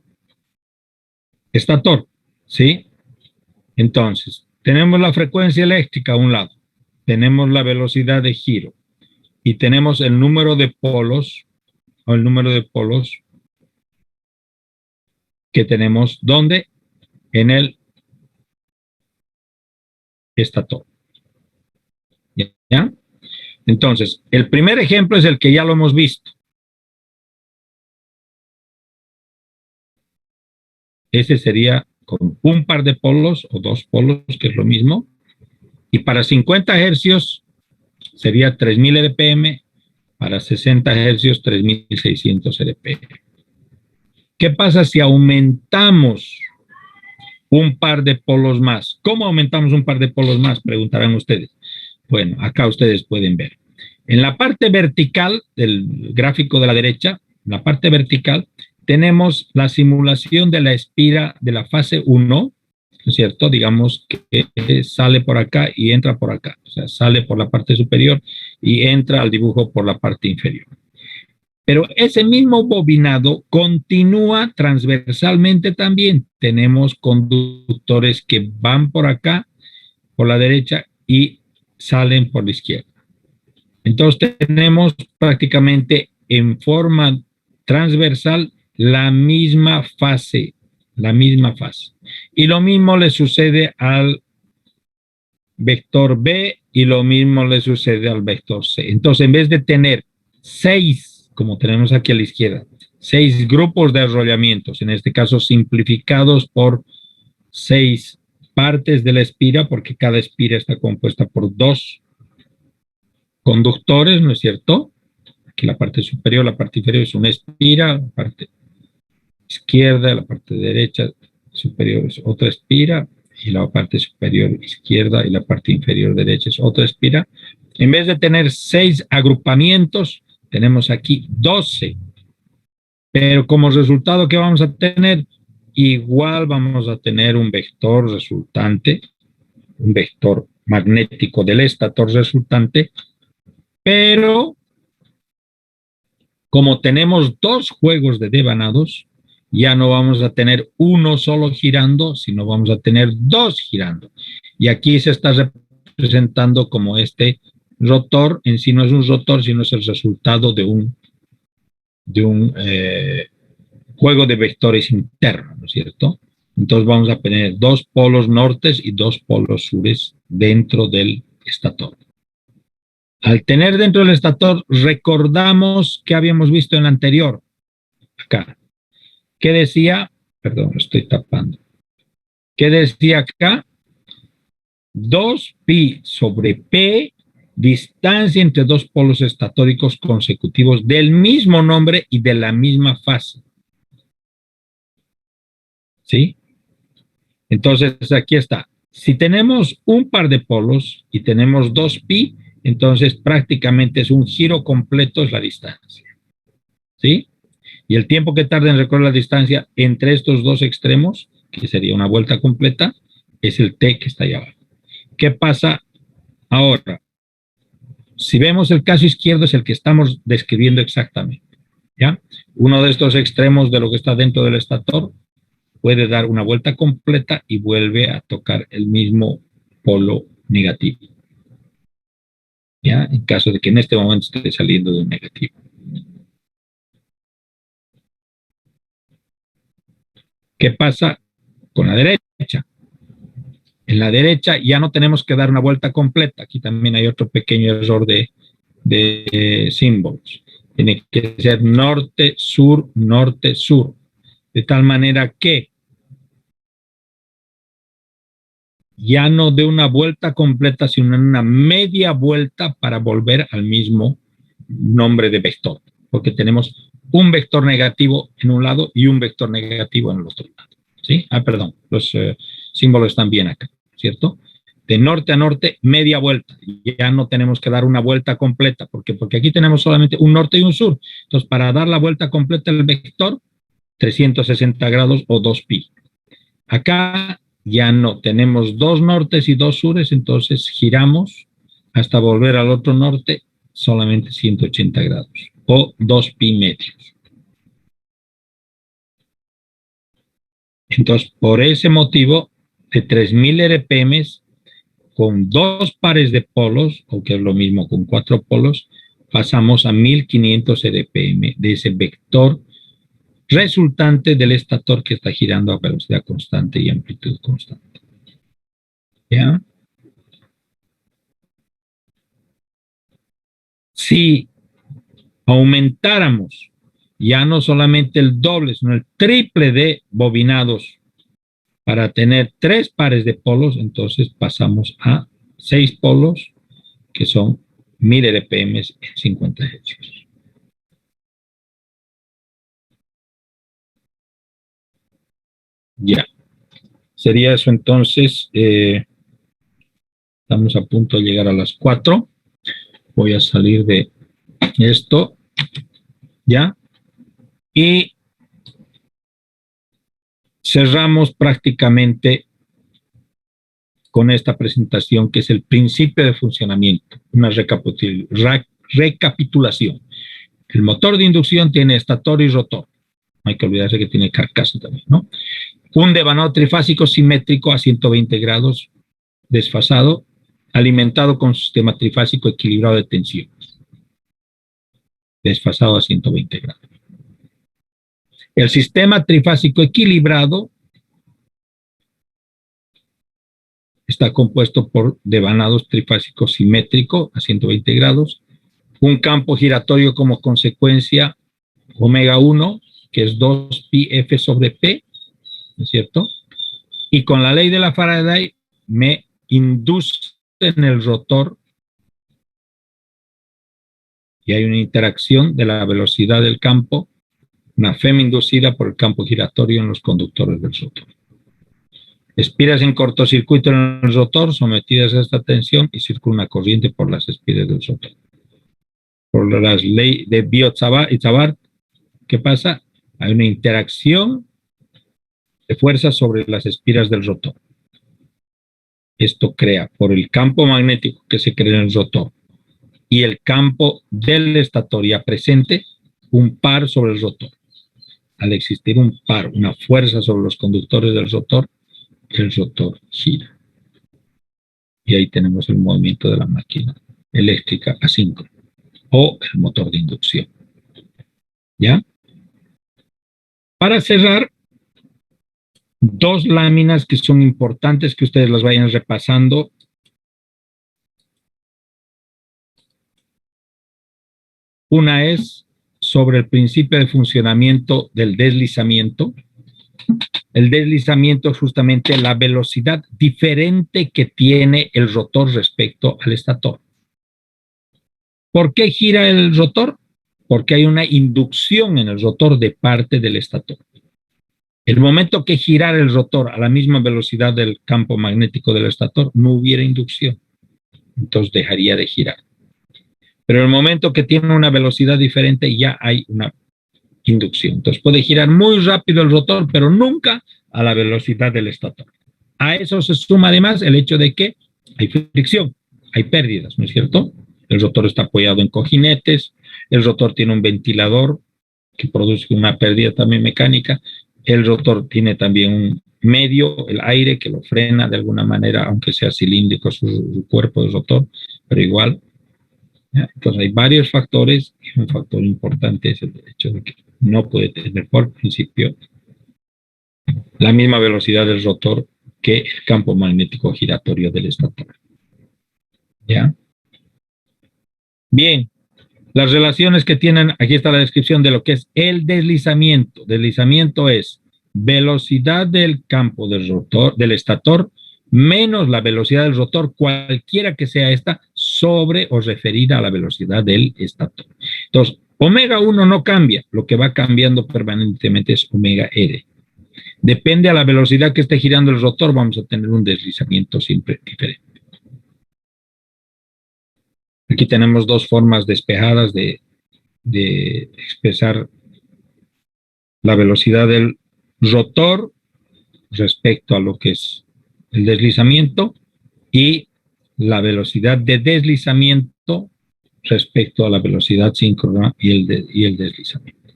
estator, ¿sí? Entonces, tenemos la frecuencia eléctrica a un lado, tenemos la velocidad de giro y tenemos el número de polos, o el número de polos que tenemos, ¿dónde? En el estator. ¿Ya? Entonces, el primer ejemplo es el que ya lo hemos visto. Ese sería con un par de polos o dos polos, que es lo mismo. Y para 50 hercios sería 3000 RPM, para 60 hercios 3600 RPM. ¿Qué pasa si aumentamos un par de polos más? ¿Cómo aumentamos un par de polos más? Preguntarán ustedes. Bueno, acá ustedes pueden ver. En la parte vertical del gráfico de la derecha, en la parte vertical, tenemos la simulación de la espira de la fase 1, ¿no es cierto? Digamos que sale por acá y entra por acá. O sea, sale por la parte superior y entra al dibujo por la parte inferior. Pero ese mismo bobinado continúa transversalmente también. Tenemos conductores que van por acá, por la derecha, y salen por la izquierda. Entonces tenemos prácticamente en forma transversal la misma fase, Y lo mismo le sucede al vector B y lo mismo le sucede al vector C. Entonces, en vez de tener 6, como tenemos aquí a la izquierda, 6 grupos de arrollamientos, en este caso simplificados por 6 partes de la espira, porque cada espira está compuesta por 2 conductores, ¿no es cierto? Aquí la parte superior, la parte inferior es una espira, la parte izquierda, la parte derecha superior es otra espira, y la parte superior izquierda y la parte inferior derecha es otra espira. En vez de tener 6 agrupamientos, tenemos aquí 12. Pero como resultado, ¿qué vamos a tener? Igual vamos a tener un vector resultante, un vector magnético del estator resultante, pero como tenemos 2 juegos de devanados, ya no vamos a tener uno solo girando, sino vamos a tener 2 girando. Y aquí se está representando como este rotor, en sí no es un rotor, sino es el resultado de un juego de vectores internos, ¿no es cierto? Entonces vamos a tener 2 polos nortes y 2 polos sures dentro del estator. Al tener dentro del estator, recordamos que habíamos visto en el anterior, acá. ¿Qué decía? Perdón, lo estoy tapando. ¿Qué decía acá? 2pi sobre p, distancia entre 2 polos estatóricos consecutivos del mismo nombre y de la misma fase. ¿Sí? Entonces, aquí está. Si tenemos un par de polos y tenemos 2pi, entonces prácticamente es un giro completo, es la distancia. ¿Sí? Y el tiempo que tarda en recorrer la distancia entre estos 2 extremos, que sería una vuelta completa, es el t que está allá abajo. ¿Qué pasa ahora? Si vemos el caso izquierdo, es el que estamos describiendo exactamente. ¿Ya? Uno de estos extremos de lo que está dentro del estator puede dar una vuelta completa y vuelve a tocar el mismo polo negativo. ¿Ya? En caso de que en este momento esté saliendo de un negativo. ¿Qué pasa con la derecha? En la derecha ya no tenemos que dar una vuelta completa. Aquí también hay otro pequeño error de símbolos. Tiene que ser norte, sur, de tal manera que ya no de una vuelta completa, sino una media vuelta para volver al mismo nombre de vector, porque tenemos un vector negativo en un lado y un vector negativo en el otro lado. ¿Sí? Perdón, los símbolos están bien acá, ¿cierto? De norte a norte, media vuelta. Ya no tenemos que dar una vuelta completa. ¿Por qué? Porque aquí tenemos solamente un norte y un sur. Entonces, para dar la vuelta completa del vector, 360 grados o 2pi. Acá ya no, tenemos 2 nortes y 2 sures, entonces giramos hasta volver al otro norte solamente 180 grados o 2pi medios. Entonces, por ese motivo, de 3000 RPM con 2 pares de polos, o que es lo mismo con 4 polos, pasamos a 1500 RPM de ese vector resultante del estator que está girando a velocidad constante y amplitud constante. ¿Ya? Si aumentáramos ya no solamente el doble, sino el triple de bobinados para tener 3 pares de polos, entonces pasamos a 6 polos, que son 1000 RPM en 50 Hz. Ya. Sería eso entonces. Estamos a punto de llegar a las 4. Voy a salir de esto. ¿Ya? Y cerramos prácticamente con esta presentación, que es el principio de funcionamiento, una recapitulación. El motor de inducción tiene estator y rotor. No hay que olvidarse que tiene carcasa también, ¿no? Un devanado trifásico simétrico a 120 grados desfasado, alimentado con sistema trifásico equilibrado de tensiones. Desfasado a 120 grados. El sistema trifásico equilibrado está compuesto por devanados trifásicos simétricos a 120 grados, un campo giratorio como consecuencia omega 1, que es 2πf sobre P, ¿no es cierto? Y con la ley de la Faraday me induce en el rotor y hay una interacción de la velocidad del campo, una FEM inducida por el campo giratorio en los conductores del rotor. Espiras en cortocircuito en el rotor sometidas a esta tensión y circula una corriente por las espiras del rotor. Por las leyes de Biot-Savart, ¿qué pasa? Hay una interacción de fuerza sobre las espiras del rotor. Esto crea, por el campo magnético que se crea en el rotor y el campo del estator ya presente, un par sobre el rotor. Al existir un par, una fuerza sobre los conductores del rotor, el rotor gira. Y ahí tenemos el movimiento de la máquina eléctrica asíncrona o el motor de inducción. ¿Ya? Para cerrar, dos láminas que son importantes que ustedes las vayan repasando. Una es sobre el principio de funcionamiento del deslizamiento. El deslizamiento es justamente la velocidad diferente que tiene el rotor respecto al estator. ¿Por qué gira el rotor? Porque hay una inducción en el rotor de parte del estator. El momento que girara el rotor a la misma velocidad del campo magnético del estator, no hubiera inducción. Entonces dejaría de girar. Pero el momento que tiene una velocidad diferente, ya hay una inducción. Entonces puede girar muy rápido el rotor, pero nunca a la velocidad del estator. A eso se suma además el hecho de que hay fricción, hay pérdidas, ¿no es cierto? El rotor está apoyado en cojinetes, el rotor tiene un ventilador que produce una pérdida también mecánica, el rotor tiene también un medio, el aire, que lo frena de alguna manera, aunque sea cilíndrico su cuerpo del rotor, pero igual. ¿Ya? Entonces hay varios factores y un factor importante es el hecho de que no puede tener por principio la misma velocidad del rotor que el campo magnético giratorio del estator. ¿Ya? Bien, las relaciones que tienen, aquí está la descripción de lo que es el deslizamiento. Deslizamiento es velocidad del campo del rotor, del estator, menos la velocidad del rotor, cualquiera que sea esta, sobre o referida a la velocidad del estator. Entonces, omega 1 no cambia, lo que va cambiando permanentemente es omega R. Depende a la velocidad que esté girando el rotor, vamos a tener un deslizamiento siempre diferente. Aquí tenemos dos formas despejadas de expresar la velocidad del rotor respecto a lo que es el deslizamiento y la velocidad de deslizamiento respecto a la velocidad síncrona y el deslizamiento.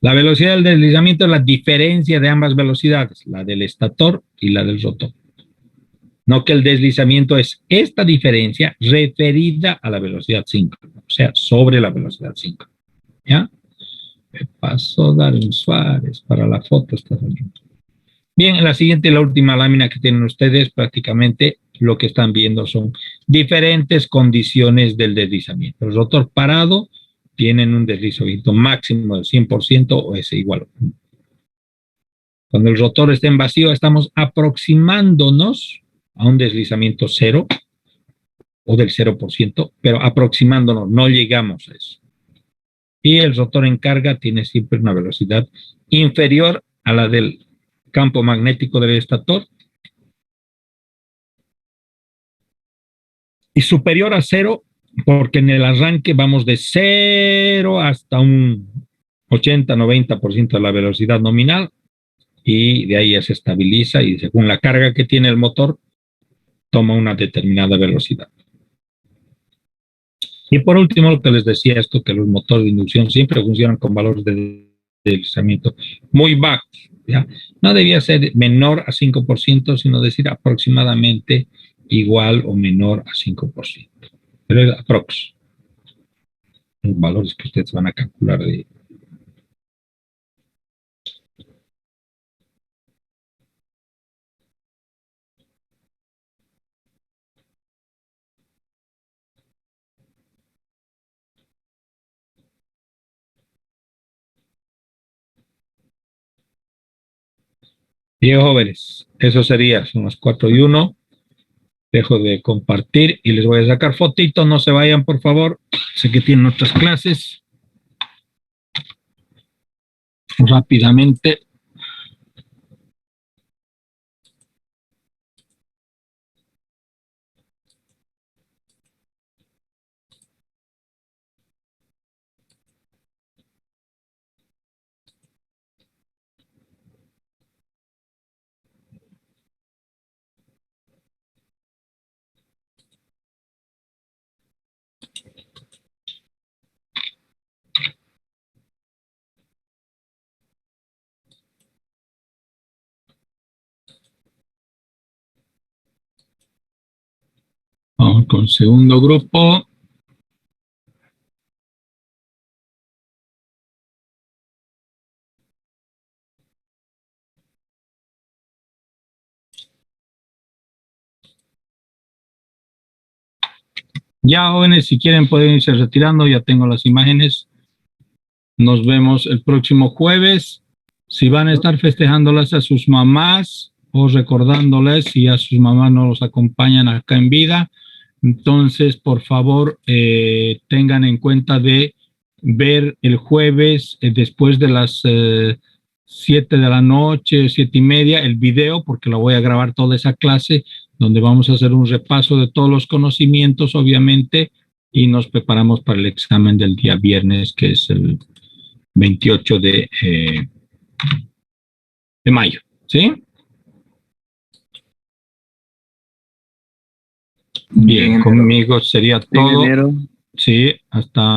La velocidad del deslizamiento es la diferencia de ambas velocidades, la del estator y la del rotor. No que el deslizamiento es esta diferencia referida a la velocidad síncrona, o sea, sobre la velocidad síncrona. ¿Ya? Me pasó Darwin Suárez para la foto. Bien, en la siguiente y la última lámina que tienen ustedes, prácticamente lo que están viendo son diferentes condiciones del deslizamiento. El rotor parado tienen un deslizamiento máximo del 100% o es igual a 1. Cuando el rotor está en vacío, estamos aproximándonos a un deslizamiento cero. o del 0%, pero aproximándonos, no llegamos a eso. Y el rotor en carga tiene siempre una velocidad inferior a la del campo magnético del estator y superior a 0, porque en el arranque vamos de 0 hasta un 80-90% de la velocidad nominal, y de ahí ya se estabiliza y según la carga que tiene el motor, toma una determinada velocidad. Y por último, lo que les decía esto, que los motores de inducción siempre funcionan con valores de deslizamiento muy bajos, ¿ya? No debía ser menor a 5%, sino decir aproximadamente igual o menor a 5%. Pero es aprox. Los valores que ustedes van a calcular de... Bien, jóvenes, eso sería, son las 4:01. Dejo de compartir y les voy a sacar fotitos, no se vayan, por favor. Sé que tienen otras clases. Rápidamente. Vamos con el segundo grupo. Ya, jóvenes, si quieren pueden irse retirando, ya tengo las imágenes. Nos vemos el próximo jueves. Si van a estar festejándolas a sus mamás o recordándoles si a sus mamás no los acompañan acá en vida, entonces por favor tengan en cuenta de ver el jueves después de las 7 de la noche, 7:30, el video, porque lo voy a grabar toda esa clase, donde vamos a hacer un repaso de todos los conocimientos, obviamente, y nos preparamos para el examen del día viernes, que es el 28 de mayo, ¿sí? Bien, conmigo sería todo. Sí, hasta